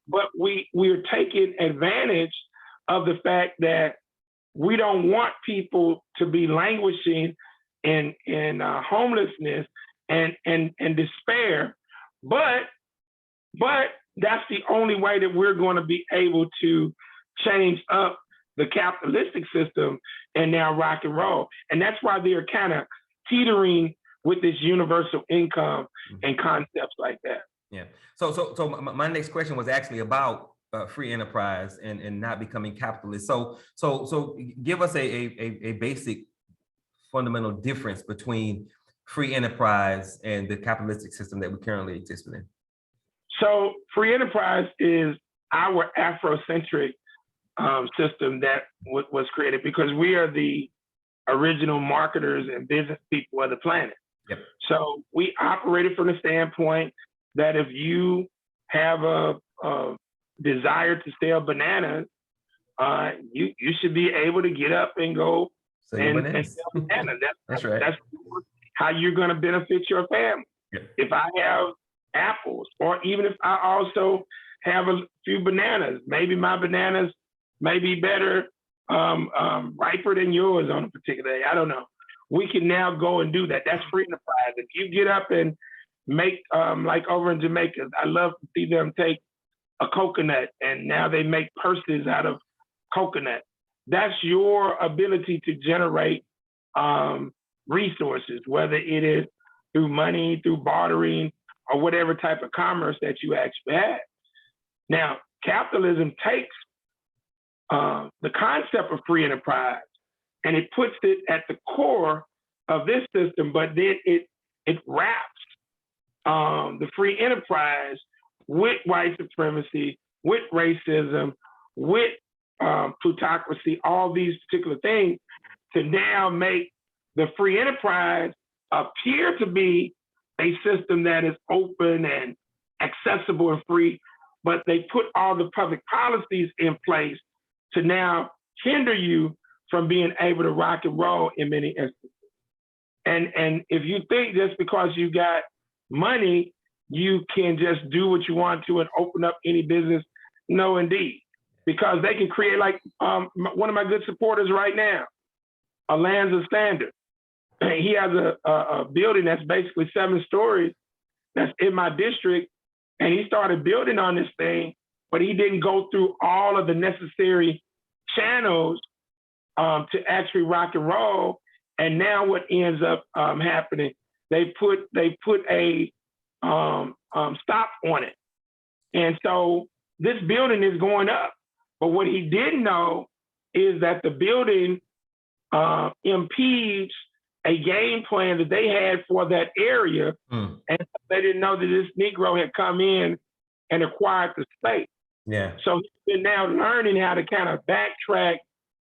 but we're taking advantage of the fact that we don't want people to be languishing in homelessness and despair, but that's the only way that we're going to be able to change up the capitalistic system and now rock and roll. And that's why they're kind of teetering with this universal income and concepts like that. Yeah. So my next question was actually about free enterprise and not becoming capitalist. So give us a basic fundamental difference between free enterprise and the capitalistic system that we currently exist in. So free enterprise is our Afrocentric system that was created because we are the original marketers and business people of the planet. Yep. So we operated from the standpoint that if you have a desire to sell bananas, you should be able to get up and go and sell bananas. That's right. That's how you're going to benefit your family. Yep. If I have apples, or even if I also have a few bananas, maybe my bananas may be better, riper than yours on a particular day. I don't know. We can now go and do that. That's free enterprise. If you get up and make, like over in Jamaica, I love to see them take a coconut and now they make purses out of coconut. That's your ability to generate resources, whether it is through money, through bartering, or whatever type of commerce that you actually have. Now, capitalism takes the concept of free enterprise and it puts it at the core of this system, but then it wraps the free enterprise with white supremacy, with racism, with plutocracy, all these particular things, to now make the free enterprise appear to be a system that is open and accessible and free, but they put all the public policies in place to now hinder you from being able to rock and roll in many instances. And if you think just because you got money, you can just do what you want to and open up any business, no, indeed. Because they can create, like one of my good supporters right now, Alanza Sanders. He has a building that's basically 7 stories that's in my district. And he started building on this thing, but he didn't go through all of the necessary channels to actually rock and roll. And now what ends up happening, they put a stop on it. And so this building is going up. But what he didn't know is that the building impedes a game plan that they had for that area. And they didn't know that this Negro had come in and acquired the space. Yeah. So he's been now learning how to kind of backtrack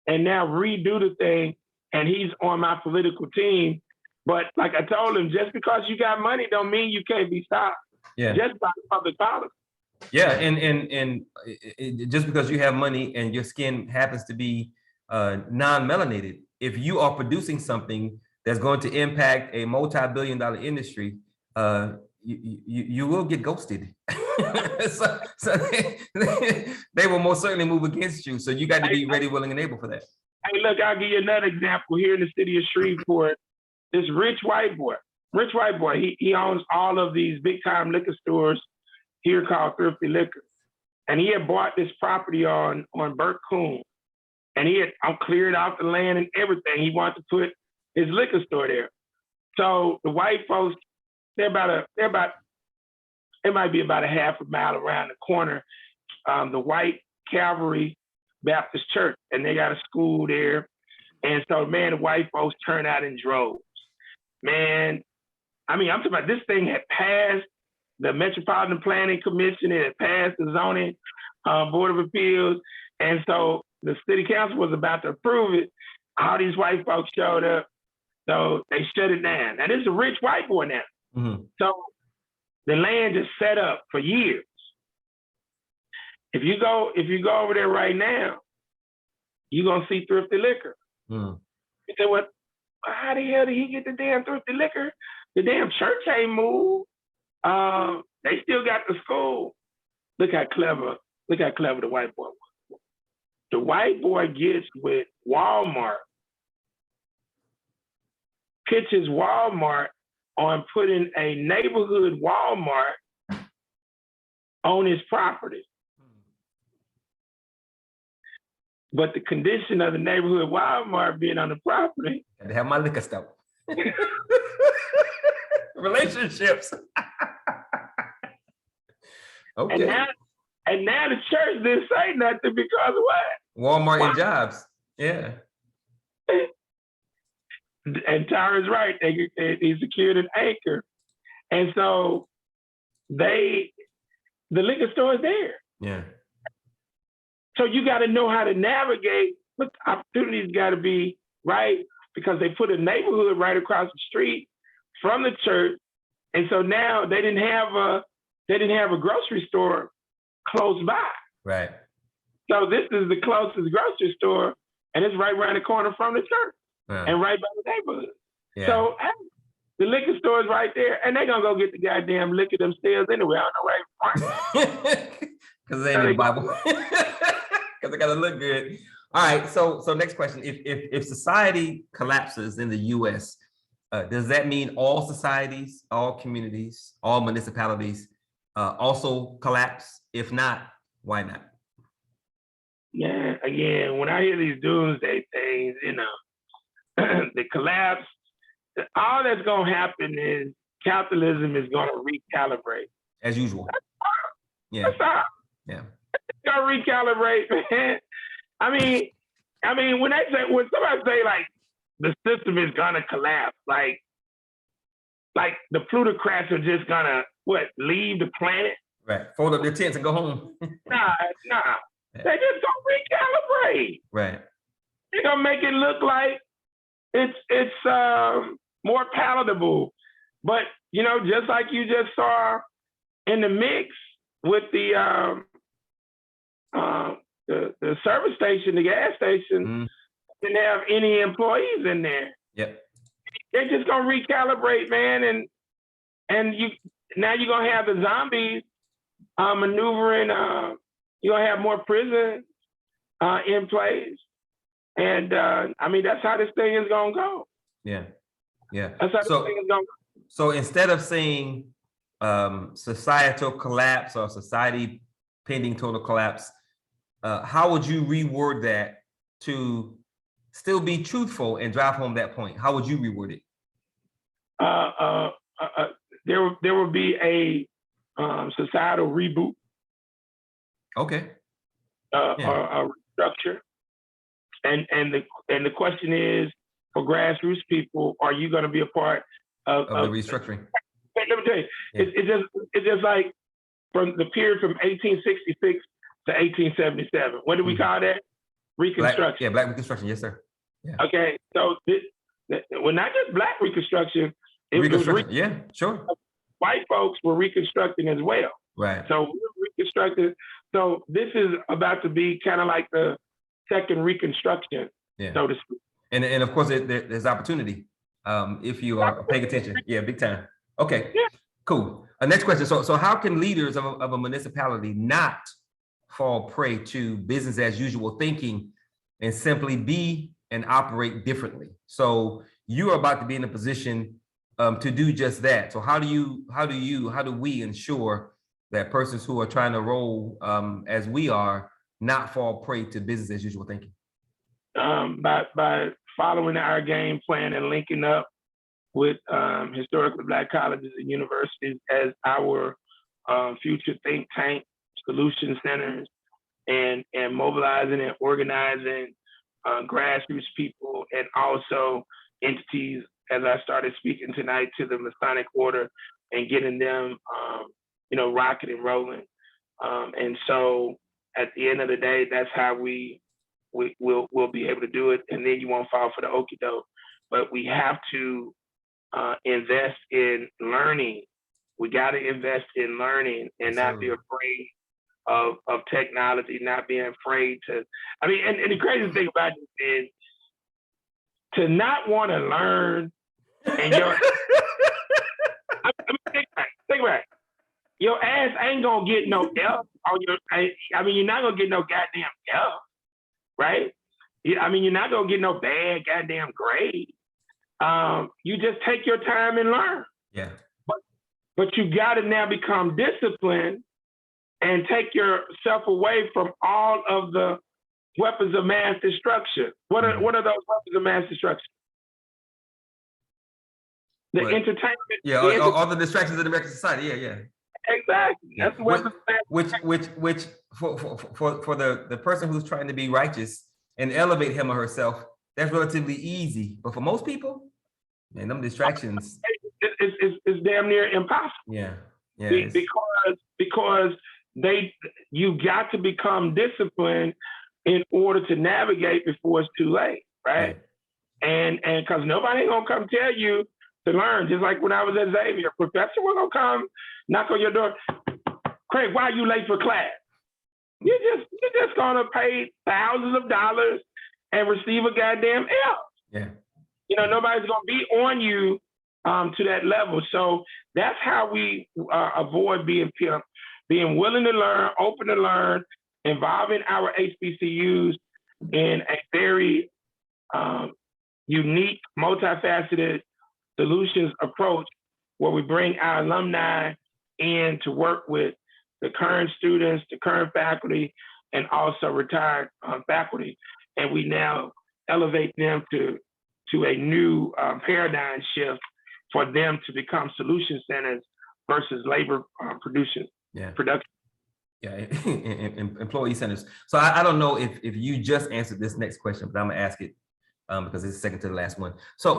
and now redo the thing. And he's on my political team. But like I told him, just because you got money don't mean you can't be stopped. Yeah. Just by public policy. Yeah, and just because you have money and your skin happens to be non-melanated, if you are producing something that's going to impact a multi-billion-dollar industry, you will get ghosted. so they will most certainly move against you. So you got to be ready, willing, and able for that. Hey, look, I'll give you another example here in the city of Shreveport. This rich white boy, he owns all of these big-time liquor stores here called Thrifty Liquor. And he had bought this property on Burt Coon. And he had cleared out the land and everything. He wanted to put his liquor store there. So the white folks, it might be about a half a mile around the corner, the White Calvary Baptist Church, and they got a school there. And so, man, the white folks turned out in droves. Man, I mean, I'm talking about this thing had passed the Metropolitan Planning Commission, it had passed the Zoning Board of Appeals. And so the city council was about to approve it. All these white folks showed up. So they shut it down. Now, this is a rich white boy now. Mm-hmm. So the land just set up for years. If you go over there right now, you're gonna see Thrifty Liquor. Mm. You say, well, how the hell did he get the damn Thrifty Liquor? The damn church ain't moved. They still got the school. Look how clever the white boy was. The white boy gets with Walmart, pitches Walmart on putting a neighborhood Walmart on his property. But the condition of the neighborhood Walmart being on the property. And have my liquor store. Relationships. Okay. And now the church didn't say nothing because of what? Walmart and jobs. Yeah. And Tara's right. He secured an anchor. And so the liquor store is there. Yeah. So you got to know how to navigate, but the opportunities got to be right, because they put a neighborhood right across the street from the church. And so now they didn't have a grocery store close by. Right. So this is the closest grocery store, and it's right around the corner from the church and right by the neighborhood. Yeah. So hey, the liquor store is right there, and they're going to go get the goddamn liquor themselves anyway. I don't know, right? Because they ain't in the Bible. because I gotta look good. All right, so next question. If society collapses in the US, does that mean all societies, all communities, all municipalities also collapse? If not, why not? Yeah, again, when I hear these doomsday things, the collapse, all that's going to happen is capitalism is going to recalibrate. As usual. Yeah. That's all. Yeah. It's going to recalibrate, man. I mean, when somebody say like the system is going to collapse, like the plutocrats are just going to leave the planet? Right. Fold up their tents and go home. Nah. Yeah. They just gonna recalibrate. Right. They're gonna make it look like it's more palatable. But just like you just saw in the mix with the service station, the gas station, didn't have any employees in there. Yep. They're just gonna recalibrate, man, and now you're gonna have the zombies maneuvering. You're gonna have more prisons in place, and that's how this thing is gonna go. Yeah. That's how this thing is gonna go. So instead of saying societal collapse or society pending total collapse, how would you reword that to still be truthful and drive home that point? How would you reword it? There will be a societal reboot. Okay. A restructure, and the question is, for grassroots people, are you going to be a part of the restructuring? Let me tell you, it's just like from the period from 1866 to 1877. What do we call that? Reconstruction. Black Reconstruction. Yes, sir. Yeah. Okay, so not just Black Reconstruction. Reconstruction. Yeah, sure. White folks were reconstructing as well. Right. So we're reconstructed. So this is about to be kind of like the second Reconstruction, so to speak. And of course, there's opportunity if you are paying attention. Yeah, big time. Okay, cool. Next question. So how can leaders of a municipality not fall prey to business as usual thinking and simply be and operate differently? So you are about to be in a position to do just that. So how do we ensure that persons who are trying to roll as we are not fall prey to business as usual thinking? By following our game plan and linking up with historically Black colleges and universities as our future think tank, solution centers, and mobilizing and organizing grassroots people and also entities, as I started speaking tonight, to the Masonic Order and getting them rocking and rolling. And so at the end of the day, that's how we'll be able to do it. And then you won't fall for the okie doke. But we have to invest in learning. We got to invest in learning and not be afraid of technology, not being afraid to, and the crazy thing about it is to not want to learn and think about it. Your ass ain't gonna get no F on your. You're not gonna get no goddamn F, right? You're not gonna get no bad goddamn grade. You just take your time and learn. Yeah. But you got to now become disciplined and take yourself away from all of the weapons of mass destruction. What are those weapons of mass destruction? The entertainment. Yeah, all the distractions in American society. Yeah. Exactly. That's the weapons of mass which for the person who's trying to be righteous and elevate him or herself, that's relatively easy. But for most people, man, them distractions. It's damn near impossible. Yeah. Because you got to become disciplined in order to navigate before it's too late, right? Yeah. And because nobody ain't gonna come tell you to learn. Just like when I was at Xavier, professor was gonna come knock on your door. Craig, why are you late for class? You're just gonna pay thousands of dollars and receive a goddamn L. Yeah. Nobody's gonna be on you to that level. So that's how we avoid being willing to learn, open to learn, involving our HBCUs in a very unique, multifaceted solutions approach where we bring our alumni in to work with the current students, the current faculty, and also retired faculty. And we now elevate them to a new paradigm shift for them to become solution centers versus labor production. Yeah, employee centers. So I don't know if you just answered this next question, but I'm gonna ask it because it's second to the last one. So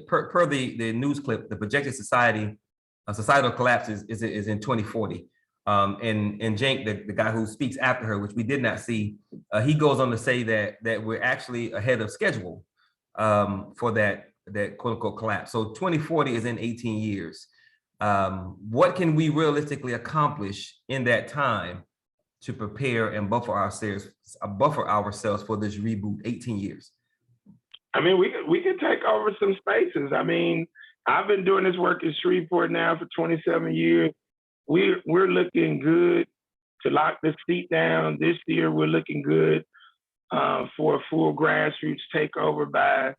per the news clip, the projected societal collapse is in 2040. And Cenk, the guy who speaks after her, which we did not see, he goes on to say that we're actually ahead of schedule for that quote unquote collapse. So 2040 is in 18 years. What can we realistically accomplish in that time to prepare and buffer ourselves for this reboot? 18 years. I mean, we could take over some spaces. I mean, I've been doing this work in Shreveport now for 27 years. We're looking good to lock this seat down. This year, we're looking good for a full grassroots takeover by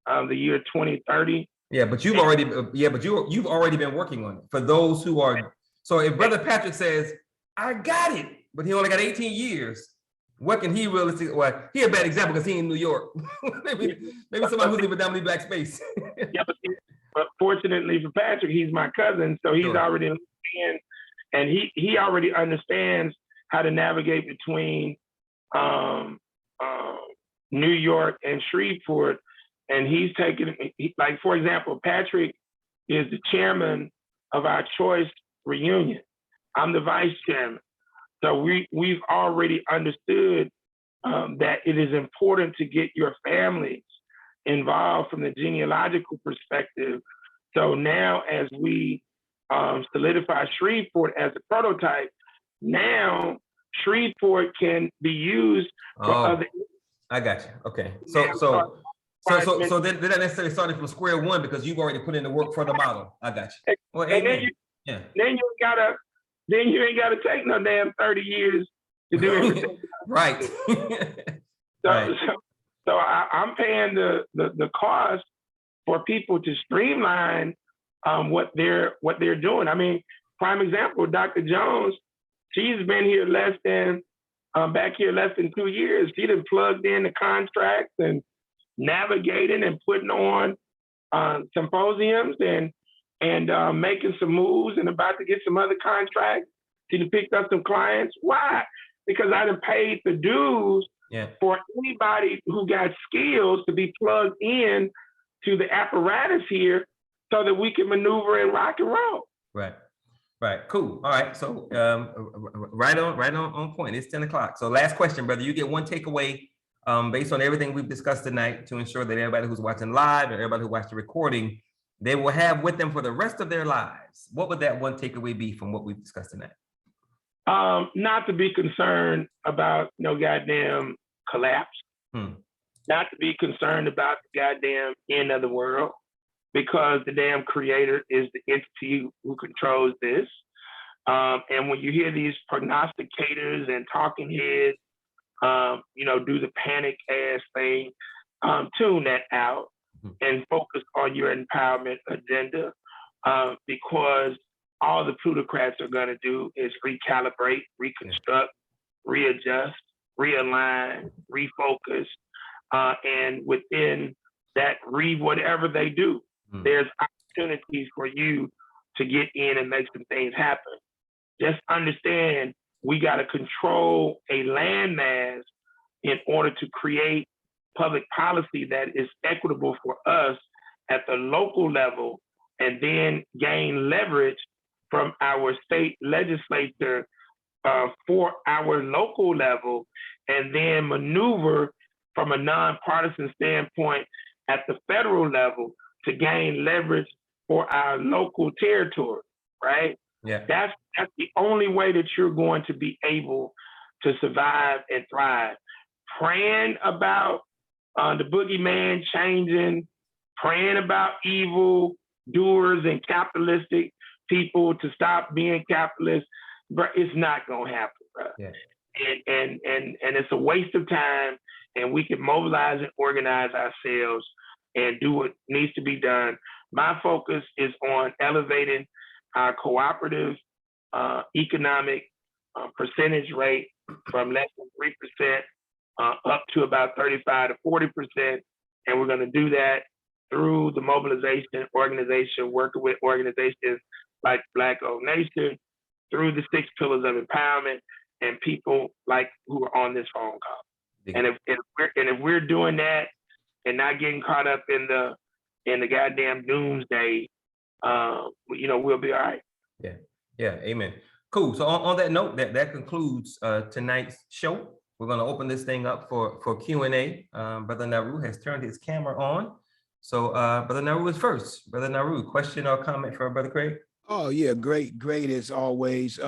the year 2030. Yeah, but you've already been working on it. For those who are, so if Brother Patrick says, "I got it," but he only got 18 years, what can he realistically? Well, he a bad example because he in New York. maybe somebody who's in predominantly black space. Yeah, but fortunately for Patrick, he's my cousin, so he's already in, and he already understands how to navigate between New York and Shreveport. And he's taken, like, for example, Patrick is the chairman of our choice reunion. I'm the vice chairman. So we've already understood that it is important to get your families involved from the genealogical perspective. So now as we solidify Shreveport as a prototype, now Shreveport can be used for other. I got you. Okay. So they're not necessarily starting from square one because you've already put in the work for the model. I got you. Well, and then you ain't gotta take no damn 30 years to do everything. Right. So I'm paying the cost for people to streamline what they're doing. I mean, prime example, Dr. Jones, she's been here back here less than 2 years. She done plugged in the contracts and navigating and putting on symposiums and making some moves and about to get some other contracts. She picked up some clients. Why? Because I done paid the dues for anybody who got skills to be plugged in to the apparatus here so that we can maneuver and rock and roll. Right. Cool. All right. So right on point. It's 10 o'clock. So last question, brother. You get one takeaway based on everything we've discussed tonight to ensure that everybody who's watching live and everybody who watched the recording, they will have with them for the rest of their lives. What would that one takeaway be from what we've discussed tonight? Not to be concerned about no goddamn collapse. Not to be concerned about the goddamn end of the world, because the damn creator is the entity who controls this. And when you hear these prognosticators and talking heads, do the panic ass thing, tune that out and focus on your empowerment agenda, because all the plutocrats are going to do is recalibrate, reconstruct, readjust, realign, refocus, and within that whatever they do, there's opportunities for you to get in and make some things happen. Just understand, we got to control a landmass in order to create public policy that is equitable for us at the local level, and then gain leverage from our state legislature for our local level, and then maneuver from a nonpartisan standpoint at the federal level to gain leverage for our local territory, right? Yeah. That's the only way that you're going to be able to survive and thrive. Praying about the boogeyman changing, praying about evil doers and capitalistic people to stop being capitalist, but it's not gonna happen, bro. Yeah. and it's a waste of time, and we can mobilize and organize ourselves and do what needs to be done. My focus is on elevating our cooperative economic percentage rate from less than 3% up to about 35 to 40%. And we're going to do that through the mobilization organization, working with organizations like Black Old Nation, through the 6 pillars of empowerment, and people like who are on this phone call. And if we're doing that and not getting caught up in the goddamn doomsday, we'll be all right. Yeah, amen. Cool. So on that note, that concludes tonight's show. We're going to open this thing up for Q&A. Brother Naru has turned his camera on. So Brother Naru is first. Brother Naru, question or comment for Brother Craig? Oh yeah, great as always.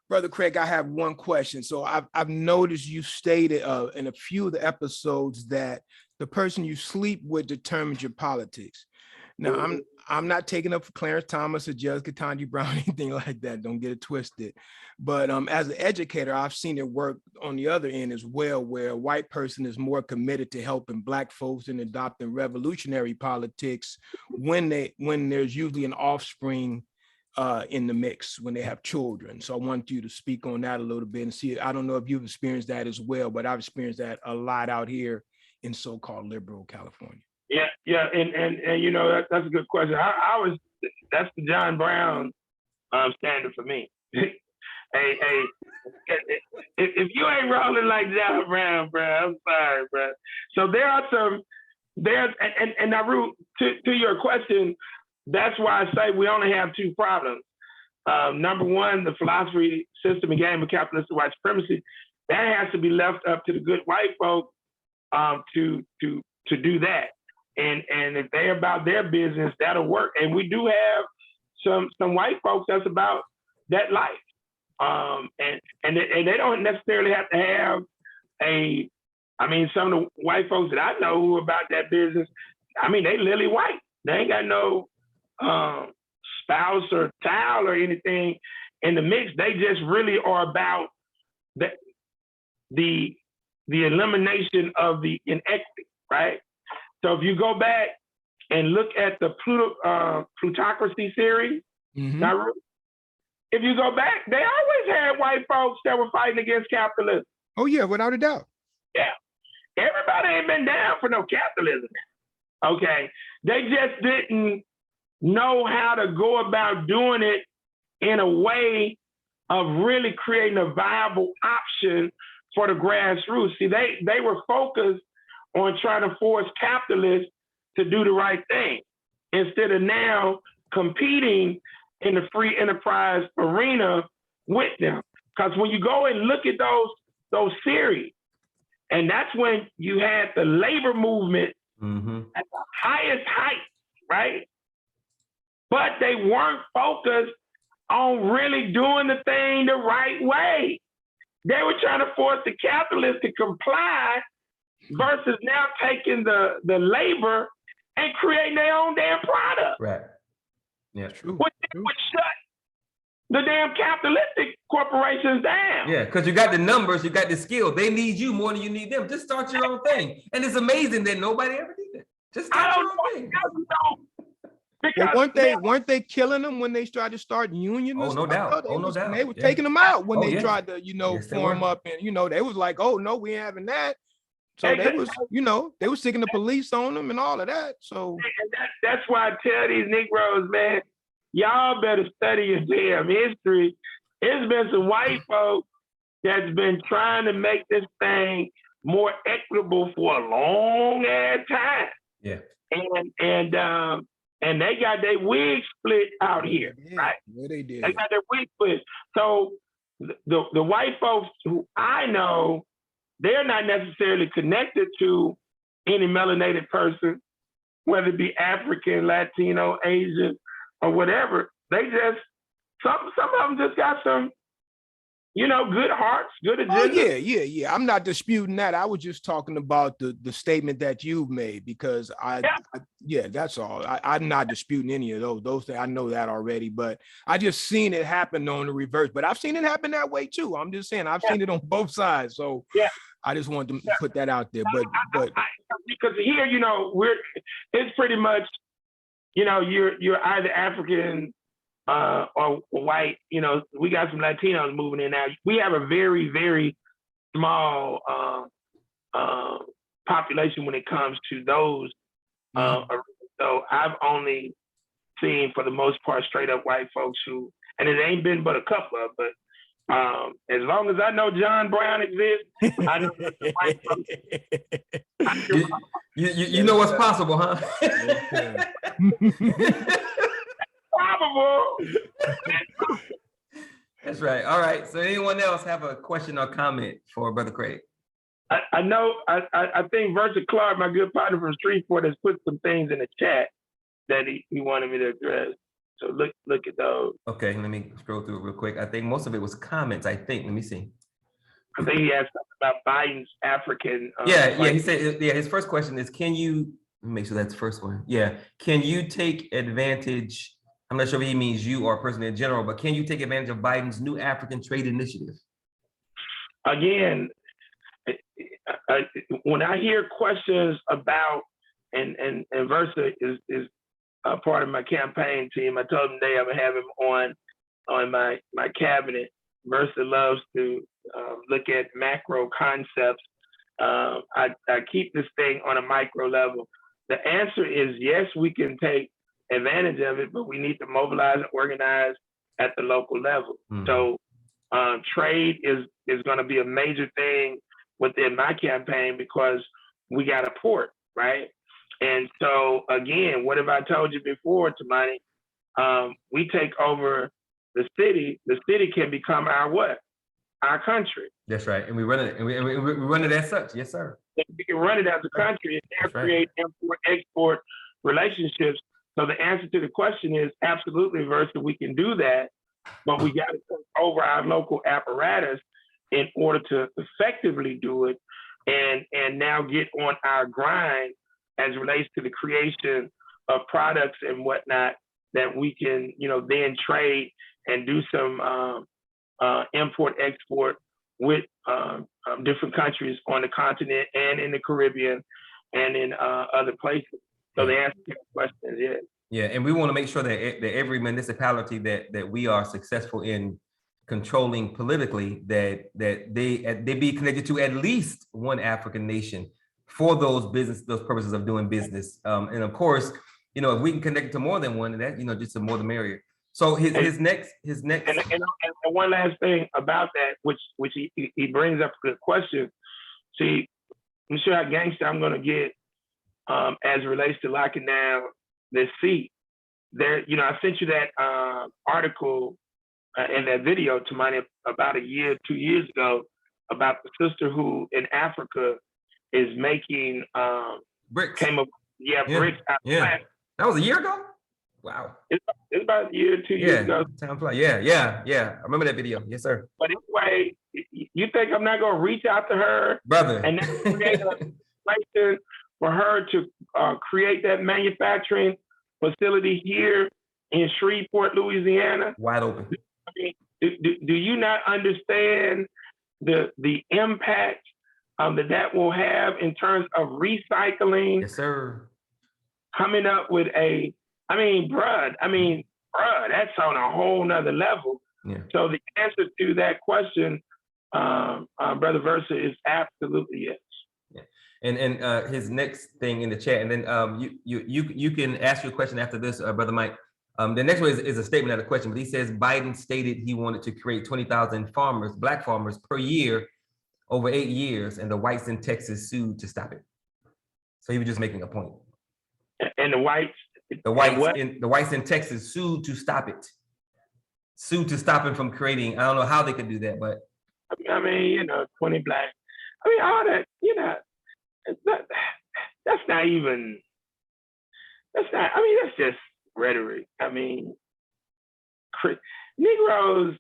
Brother Craig, I have one question. So I've noticed you stated in a few of the episodes that the person you sleep with determines your politics. Now I'm not taking up for Clarence Thomas or Judge Ketanji Brown, anything like that. Don't get it twisted. But as an educator, I've seen it work on the other end as well, where a white person is more committed to helping Black folks and adopting revolutionary politics when there's usually an offspring in the mix, when they have children. So I want you to speak on that a little bit and see. I don't know if you've experienced that as well, but I've experienced that a lot out here in so-called liberal California. Yeah, and that's a good question. That's the John Brown standard for me. Hey, if you ain't rolling like John Brown, bro, I'm sorry, bro. So and Naru, to your question, that's why I say we only have 2 problems. Number one, the philosophy, system, and game of capitalistic white supremacy, that has to be left up to the good white folks to do that. And if they're about their business, that'll work. And we do have some white folks that's about that life. And they don't necessarily have to have some of the white folks that I know who are about that business, they lily white. They ain't got no spouse or child or anything in the mix. They just really are about the elimination of the inequity, right? So if you go back and look at the Plutocracy Theory, if you go back, they always had white folks that were fighting against capitalism. Oh yeah, without a doubt. Yeah, everybody ain't been down for no capitalism. Okay, they just didn't know how to go about doing it in a way of really creating a viable option for the grassroots. See, they were focused on trying to force capitalists to do the right thing instead of now competing in the free enterprise arena with them. Because when you go and look at those theories, and that's when you had the labor movement at the highest height, right? But they weren't focused on really doing the thing the right way. They were trying to force the capitalists to comply versus now taking the labor and creating their own damn product. Right. Yeah. True. Which shut the damn capitalistic corporations down. Yeah, because you got the numbers, you got the skill. They need you more than you need them. Just start your own thing. And it's amazing that nobody ever did that. Just start your own thing. Well, weren't they killing them when they tried to start unions? Oh, no doubt. No doubt. They were taking them out when they yeah. tried to, Yes, they form were. up, and they was like, oh no, we ain't having that. So they was, they was sticking the police on them and all of that. So that's why I tell these Negroes, man, y'all better study your damn history. It's been some white folks that's been trying to make this thing more equitable for a long ass time. Yeah. And they got their wig split out here, right? Yeah, they did. They got their wig split. So the white folks who I know, they're not necessarily connected to any melanated person, whether it be African, Latino, Asian, or whatever. They just, some of them just got some good hearts, good Oh agenda. yeah. I'm not disputing that. I was just talking about the statement that you've made because that's all. I'm not disputing any of those things. I know that already, but I just seen it happen on the reverse. But I've seen it happen that way too. I'm just saying I've seen it on both sides. So Yeah. I just wanted to put that out there. But because here, it's pretty much, you're either African or white. We got some Latinos moving in now. We have a very, very small population when it comes to those. So I've only seen, for the most part, straight up white folks who, and it ain't been but a couple of, but as long as I know John Brown exists, I know white folks. You know what's possible, huh? Probable. That's right. All right. So anyone else have a question or comment for Brother Craig? I know, I think Versa Clark, my good partner from Streetport, has put some things in the chat that he wanted me to address. So look at those. Okay, let me scroll through it real quick. I think most of it was comments, I think. Let me see. I think he asked about Biden's African. He said, his first question is, can you, make sure that's the first one. Yeah, can you take advantage, I'm not sure if he means you or a person in general, but can you take advantage of Biden's new African trade initiative? Again, when I hear questions about, and Versa is part of my campaign team, I told him today I'm gonna have him on my cabinet. Versa loves to look at macro concepts. I keep this thing on a micro level. The answer is yes, we can take advantage of it, but we need to mobilize and organize at the local level. So trade is going to be a major thing within my campaign because we got a port, right? And so again, what have I told you before, Tamani? We take over the city can become our what? Our country. That's right. And we run it, and we run it as such. Yes, sir. We can run it as a country and create import-export relationships. So the answer to the question is absolutely, Versa, we can do that, but we got to take over our local apparatus in order to effectively do it and now get on our grind as it relates to the creation of products and whatnot that we can, then trade and do some import-export with different countries on the continent and in the Caribbean and in other places. So the answer to the question is yes. Yeah, and we want to make sure that every municipality that we are successful in controlling politically, that they be connected to at least one African nation for those purposes of doing business. And of course, if we can connect to more than one, that just the more the merrier. So his next. And one last thing about that, which he brings up a good question. See, I'm sure how gangster I'm going to get as it relates to locking down this seat. There, I sent you that article and that video to mine about 2 years ago about the sister who in Africa is making bricks. Bricks out of plastic. That was a year ago? Wow. It's about a year, 2 years ago. Time flies. Yeah. I remember that video. Yes, sir. But anyway, you think I'm not going to reach out to her, brother, and then create a place for her to create that manufacturing facility here in Shreveport, Louisiana? Wide open. I mean, do you not understand the impact that will have in terms of recycling? Yes, sir. Coming up with bruh, that's on a whole nother level. Yeah. So the answer to that question, Brother Versa, is absolutely yes. Yeah. And his next thing in the chat, and then you can ask your question after this, Brother Mike. The next one is a statement, not a question, but he says Biden stated he wanted to create 20,000 black farmers per year over 8 years, and the whites in Texas sued to stop it. So he was just making a point. And the whites in Texas sued to stop it. Sued to stop him from creating. I don't know how they could do that, but 20 black. All that. That's not even. That's just rhetoric. Negroes.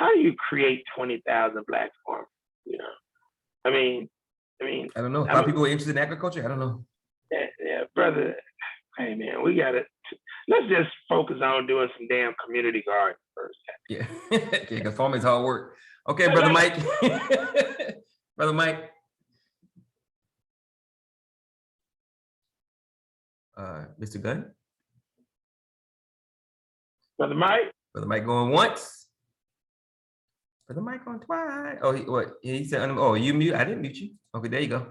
how do you create 20,000 black farmers? You know, I mean, I don't know. A lot of people are interested in agriculture. I don't know. Yeah, brother. Hey man, let's just focus on doing some damn community garden first. Yeah, because farming is hard work. Okay, brother Mike. Brother Mike. Mr. Gunn. Brother Mike. Brother Mike going once. Brother Mike on twice. Oh, he said, oh, you mute. I didn't mute you. Okay, there you go.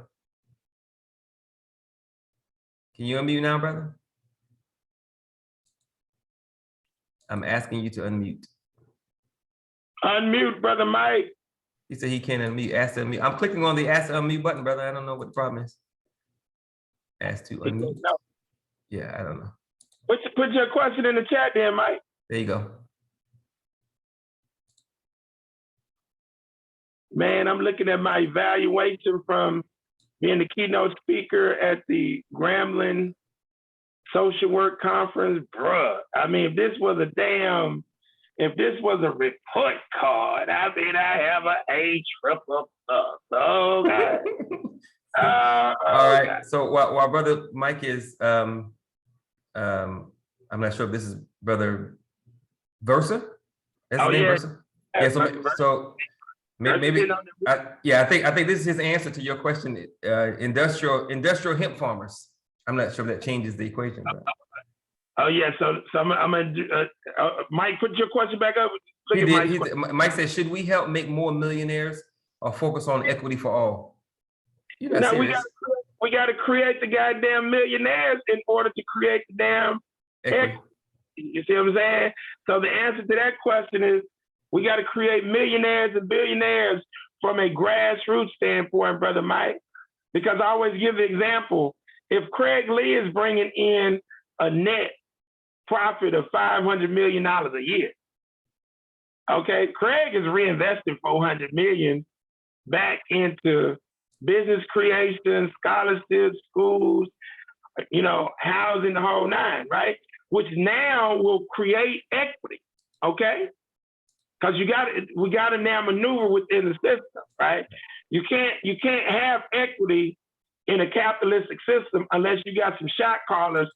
Can you unmute now, brother? I'm asking you to unmute. Unmute, brother Mike. He said he can't unmute. Ask to unmute. I'm clicking on the ask to unmute button, brother. I don't know what the problem is. Ask to unmute. No. Yeah, I don't know. Put your question in the chat there, Mike. There you go. Man, I'm looking at my evaluation from being the keynote speaker at the Grambling Social Work Conference. Bruh, I mean, if this was a report card, I mean, I have an A triple plus. Oh, God. All right. God. So while brother Mike is, I'm not sure if this is brother Versa. That's his name, Versa? Yeah. So maybe I think this is his answer to your question. Industrial hemp farmers. I'm not sure if that changes the equation. But. Oh yeah, so I'm gonna do, Mike, put your question back up. Mike said, should we help make more millionaires or focus on equity for all? No, we got to create the goddamn millionaires in order to create the damn equity. You see what I'm saying? So the answer to that question is we got to create millionaires and billionaires from a grassroots standpoint, brother Mike. Because I always give the example: if Craig Lee is bringing in a net profit of $500 million a year. Okay, Craig is reinvesting $400 million back into business creation, scholarships, schools, housing, the whole nine, right? Which now will create equity, okay? Because we got to now maneuver within the system, right? You can't have equity in a capitalistic system unless you got some shot callers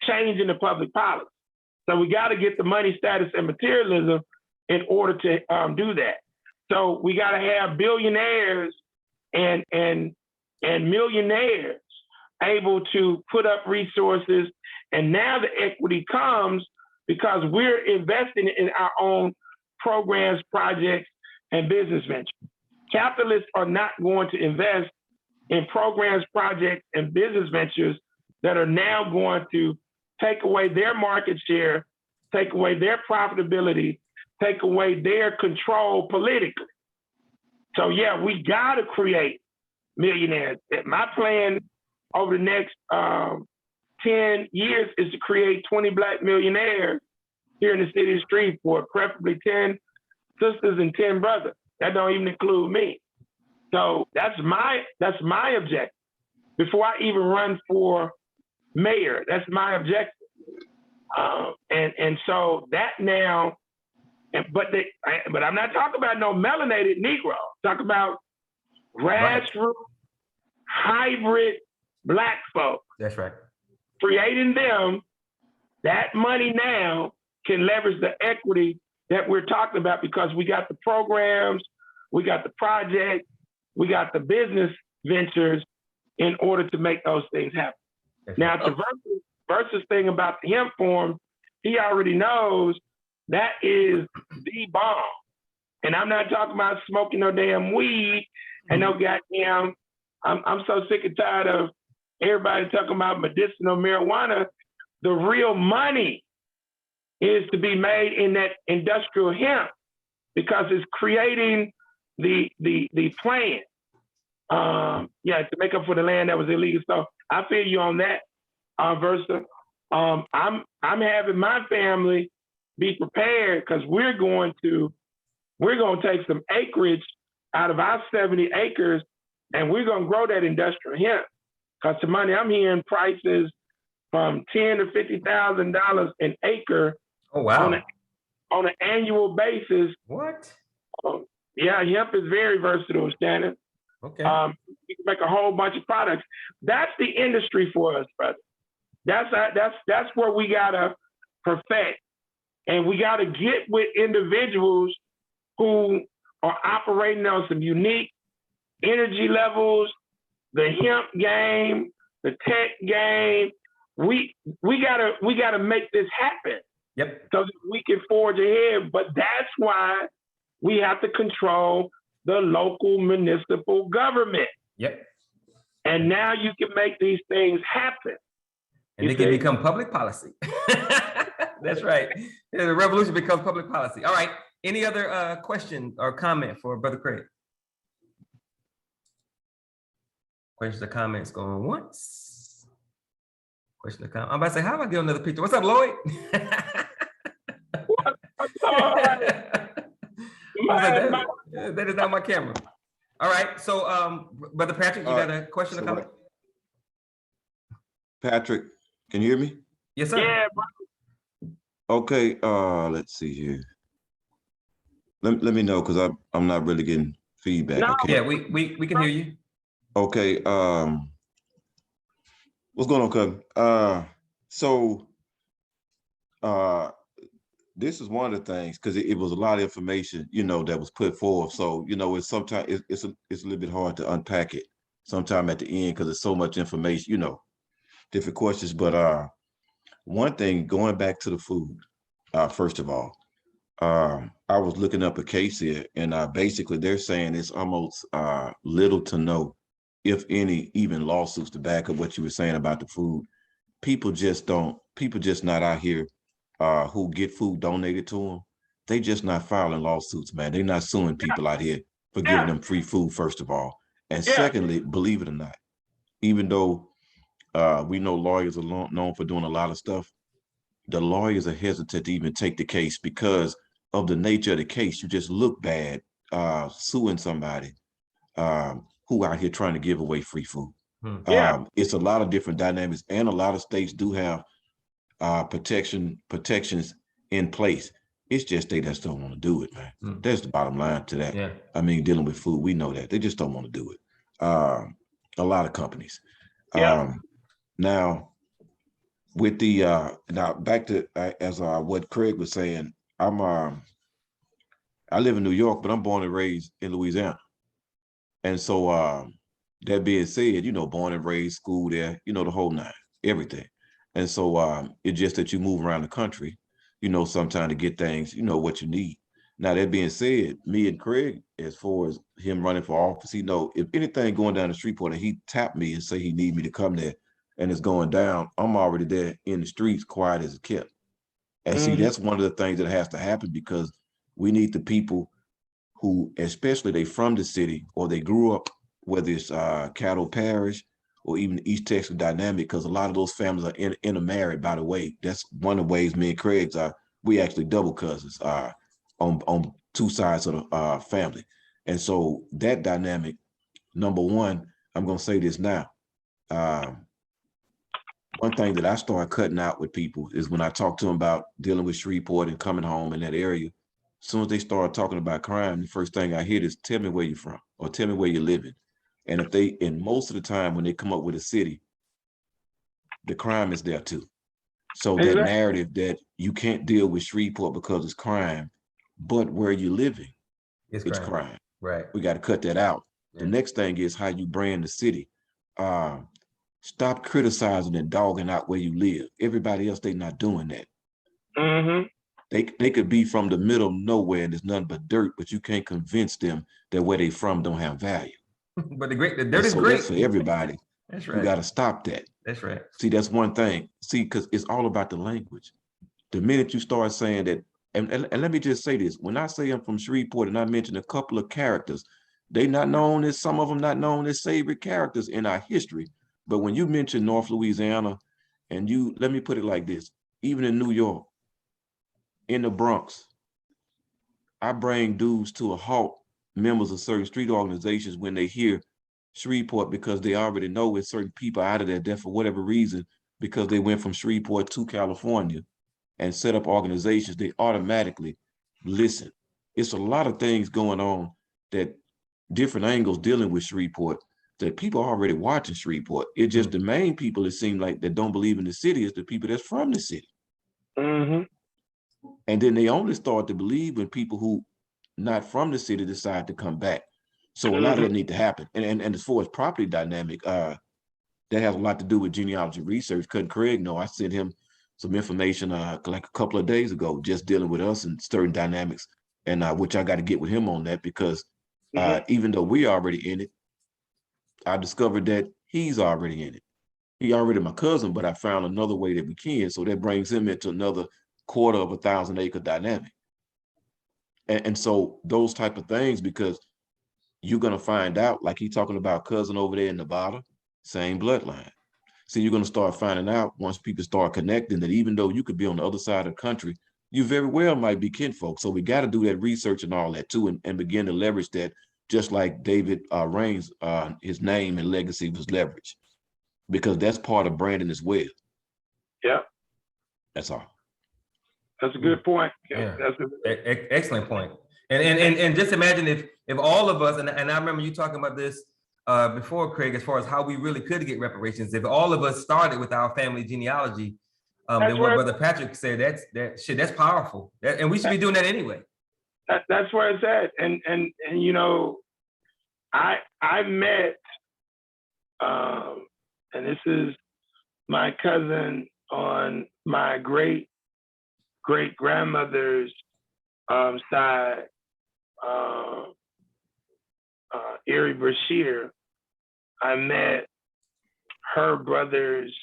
changing the public policy. So we got to get the money, status, and materialism in order to do that. So we got to have billionaires and millionaires able to put up resources. And now the equity comes because we're investing in our own programs, projects, and business ventures. Capitalists are not going to invest in programs, projects, and business ventures that are now going to take away their market share, take away their profitability, take away their control politically. So yeah, we gotta create millionaires. My plan over the next 10 years is to create 20 Black millionaires here in the city of Shreveport, preferably 10 sisters and 10 brothers. That don't even include me. So that's my objective. Before I even run for mayor, that's my objective. And so that now, but I'm not talking about no melanated Negro. Talk about grassroots, hybrid Black folks. That's right. Creating them, that money now can leverage the equity that we're talking about because we got the programs, we got the projects, we got the business ventures in order to make those things happen. That's now, right. The Versus thing about the hemp farm, he already knows that is the bomb. And I'm not talking about smoking no damn weed and no goddamn, I'm so sick and tired of everybody talking about medicinal marijuana. The real money is to be made in that industrial hemp because it's creating the plan. To make up for the land that was illegal. So I feel you on that, Versa. I'm having my family be prepared because we're going to take some acreage out of our 70 acres and we're going to grow that industrial hemp. Because the money I'm hearing prices from $10,000 to $50,000 an acre. Oh wow! On an annual basis. What? Yeah, hemp is very versatile, Shannon. Okay. You can make a whole bunch of products. That's the industry for us, brother. That's where we gotta perfect, and we gotta get with individuals who are operating on some unique energy levels, the hemp game, the tech game. We gotta make this happen. Yep. So that we can forge ahead. But that's why we have to control the local municipal government. Yep. And now you can make these things happen. And they can become public policy. That's right. Yeah, the revolution becomes public policy. All right. Any other question or comment for Brother Craig? Questions or comments going once? Question or comment? I'm about to say, how do I get another picture? What's up, Lloyd? That is not my camera. All right. So, Brother Patrick, you got a question or comment? Patrick, can you hear me? Yes, sir. Yeah, Okay, let's see here. Let me know, because I'm not really getting feedback. No. Okay. Yeah, we can hear you. Okay, what's going on, cousin? So this is one of the things, because it was a lot of information, that was put forth. So, it's sometimes it's a little bit hard to unpack it sometime at the end, because there's so much information, different questions. But one thing, going back to the food, first of all, I was looking up a case here, and basically they're saying it's almost little to no, if any, even lawsuits to back up what you were saying about the food. People just not out here who get food donated to them. They just not filing lawsuits, man. They're not suing people out here for giving them free food, first of all. And secondly, believe it or not, even though we know lawyers are known for doing a lot of stuff, the lawyers are hesitant to even take the case because of the nature of the case. You just look bad suing somebody who out here trying to give away free food. It's a lot of different dynamics, and a lot of states do have protections in place. It's just they just don't want to do it, man. That's the bottom line to that. Yeah. I mean, dealing with food, we know that they just don't want to do it. A lot of companies. Now, with the now back to as what Craig was saying, I live in New York, but I'm born and raised in Louisiana, and so that being said, born and raised, school there, the whole nine, everything. And so it's just that you move around the country, sometimes to get things, what you need. Now, that being said, me and Craig, as far as him running for office, if anything going down the street and he tapped me and say he need me to come there and it's going down, I'm already there in the streets, quiet as a kept. And see, that's one of the things that has to happen, because we need the people who, especially they from the city or they grew up, whether it's Cattle Parish or even the East Texas dynamic, because a lot of those families are intermarried, by the way. That's one of the ways me and Craig's we actually double cousins on two sides of the family. And so that dynamic, number one, I'm going to say this now. One thing that I started cutting out with people is when I talk to them about dealing with Shreveport and coming home in that area, as soon as they start talking about crime, the first thing I hear is, tell me where you're from, or tell me where you're living. And most of the time when they come up with a city, the crime is there too. So that narrative that you can't deal with Shreveport because it's crime, but where you're living, it's crime. Right. We got to cut that out. The next thing is how you brand the city. Stop criticizing and dogging out where you live. Everybody else, they not doing that. They could be from the middle of nowhere and there's nothing but dirt, but you can't convince them that where they from don't have value. But the dirt is great that's for everybody. That's right. You got to stop that. That's right. See, that's one thing. See, because it's all about the language. The minute you start saying that, and let me just say this, when I say I'm from Shreveport and I mention a couple of characters, they not known as, some of them not known as savory characters in our history. But when you mention North Louisiana, and let me put it like this, even in New York, in the Bronx, I bring dudes to a halt, members of certain street organizations, when they hear Shreveport, because they already know it's certain people out of there for whatever reason, because they went from Shreveport to California and set up organizations, they automatically listen. it's a lot of things going on, that different angles dealing with Shreveport, that people are already watching Shreveport. It's just the main people, it seems like, that don't believe in the city is the people that's from the city. Mm-hmm. And then they only start to believe when people who not from the city decide to come back. So a lot of that need to happen. And as far as property dynamic, that has a lot to do with genealogy research. Couldn't Craig know? I sent him some information like a couple of days ago, just dealing with us and certain dynamics, and which I got to get with him on that, because even though we're already in it, I discovered that he's already in it. He already my cousin, but I found another way that we can. So that brings him into another 250,000 acre dynamic. And so those type of things, because you're going to find out, like he's talking about cousin over there in Nevada, same bloodline. So you're going to start finding out, once people start connecting, that even though you could be on the other side of the country, you very well might be kinfolk. So we got to do that research and all that too, and begin to leverage that, just like David Raines, his name and legacy was leveraged, because that's part of branding as well. Yeah. That's all. That's a good point. Yeah. That's Excellent point. And just imagine if all of us, and I remember you talking about this before, Craig, as far as how we really could get reparations, if all of us started with our family genealogy, then what Brother Patrick said, that's powerful. And we should be doing that anyway. That's where it's at. And you know, I met, and this is my cousin on my great grandmother's side, Erie Brashear. I met her brother's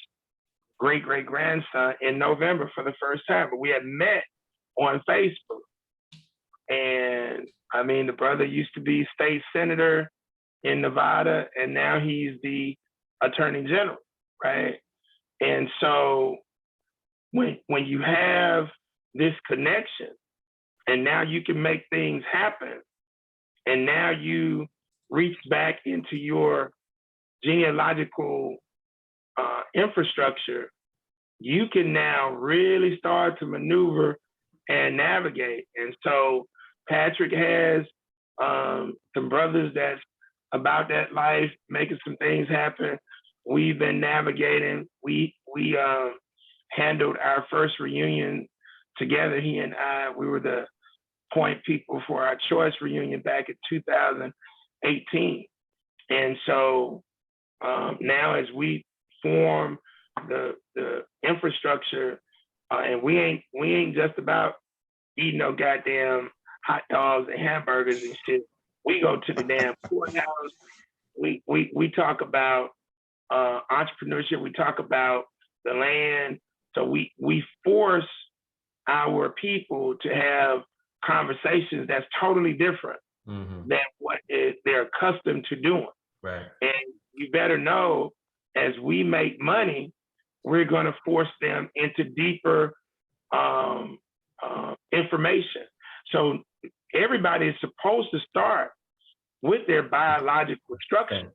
great grandson in November for the first time, but we had met on Facebook. And I mean, the brother used to be state senator in Nevada, and now he's the attorney general, right? And so when you have this connection, and now you can make things happen, and now you reach back into your genealogical infrastructure, you can now really start to maneuver and navigate. And so Patrick has some brothers that's about that life, making some things happen. We've been navigating. We handled our first reunion together. He and I, we were the point people for our choice reunion back in 2018. And so now as we form the infrastructure, and we ain't just about eating no goddamn hot dogs and hamburgers and shit. We go to the damn courthouse. We talk about entrepreneurship. We talk about the land. So we force our people to have conversations that's totally different than what they're accustomed to doing. Right. And you better know, as we make money, we're going to force them into deeper information. So everybody is supposed to start with their biological structure,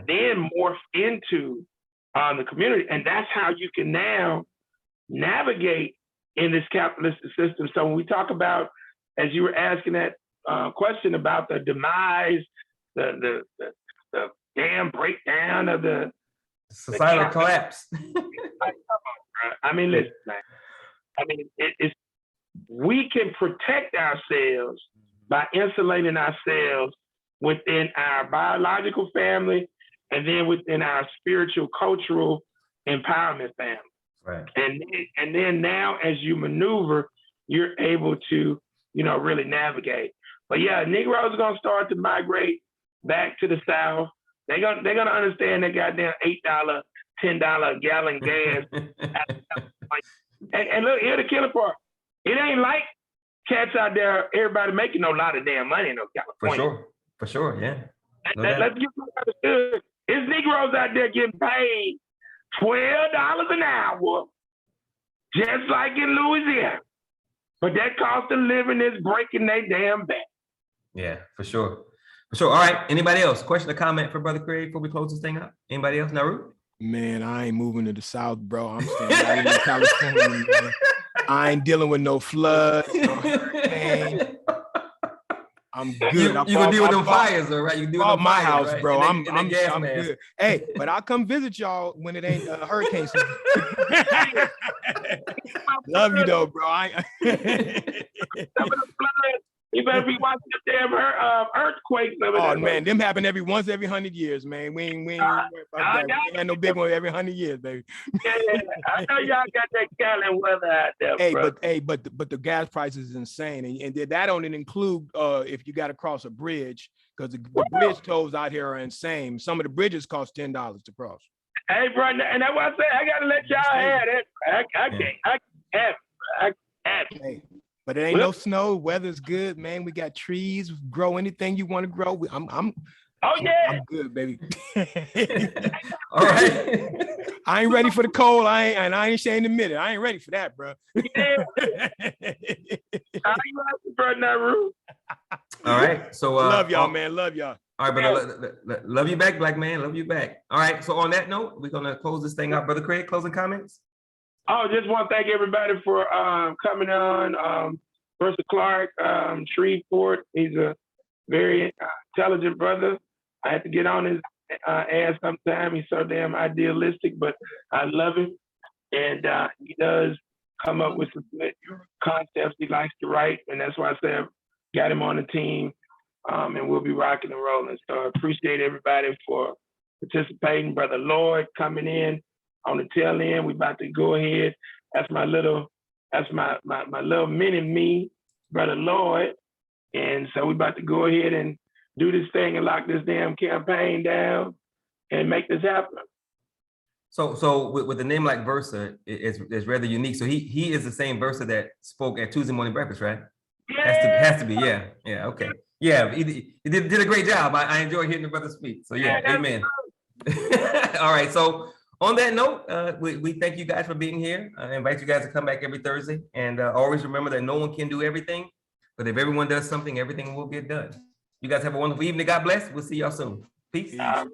then morph into the community. And that's how you can now navigate in this capitalistic system. So when we talk about, as you were asking that question about the demise, the damn breakdown of the societal collapse. I mean, listen, man. I mean, it's we can protect ourselves by insulating ourselves within our biological family and then within our spiritual, cultural empowerment family. Right. And then now, as you maneuver, you're able to, really navigate. But yeah, Negroes are gonna start to migrate back to the South. They're gonna understand that goddamn $8, $10 a gallon gas. and look, here's the killer part. It ain't like cats out there, everybody making no lot of damn money in California. For sure, yeah. Let's get understood. There's Negroes out there getting paid $12 an hour, just like in Louisiana. But that cost of living is breaking their damn back. Yeah, for sure. All right. Anybody else? Question or comment for Brother Craig before we close this thing up? Anybody else? Naru? Man, I ain't moving to the South, bro. I'm staying right in California, man. I ain't dealing with no floods, no hurricanes. I'm good. You gonna deal with them I bought- fires, though, right? You deal with bought them my fires, house, right? bro. And that gas I'm mask. good. Hey, but I'll come visit y'all when it ain't hurricane season. Love you though, bro. You better be watching the damn earthquakes. Oh man, them happen once every 100 years, man. We ain't worried about that. We ain't had no big one every 100 years, baby. Yeah, I know y'all got that Cali weather out there, But the gas price is insane, and that don't include if you got to cross a bridge, because the bridge tolls out here are insane. Some of the bridges cost $10 to cross. Hey, bro, and that's why I say I gotta let y'all have it. I can't have it. Hey, but it ain't no snow. Weather's good, man. We got trees. Grow anything you want to grow. I'm good, baby. All right. I ain't ready for the cold. I ain't ashamed to admit it. I ain't ready for that, bro. Yeah. How you like, bro, Naru? All right. So love y'all, man. Love y'all. All right, brother. Love you back, black man. Love you back. All right. So on that note, we're gonna close this thing out. Brother Craig, closing comments. Oh, just want to thank everybody for coming on. Versa Clark, Shreveport. He's a very intelligent brother. I had to get on his ass sometime. He's so damn idealistic, but I love him. And he does come up with some concepts he likes to write. And that's why I say I've got him on the team. And we'll be rocking and rolling. So I appreciate everybody for participating. Brother Lloyd coming in on the tail end. We about to go ahead. That's my little mini me, Brother Lloyd. And so we about to go ahead and do this thing and lock this damn campaign down and make this happen. So with the name like Versa, it's rather unique. So he is the same Versa that spoke at Tuesday Morning Breakfast, right? Yeah. Has to be. Yeah. Okay. Yeah, he did a great job. I enjoy hearing the brother speak. So yeah, amen. All right. So on that note, we thank you guys for being here. I invite you guys to come back every Thursday. And always remember that no one can do everything, but if everyone does something, everything will get done. You guys have a wonderful evening. God bless. We'll see y'all soon. Peace. All right.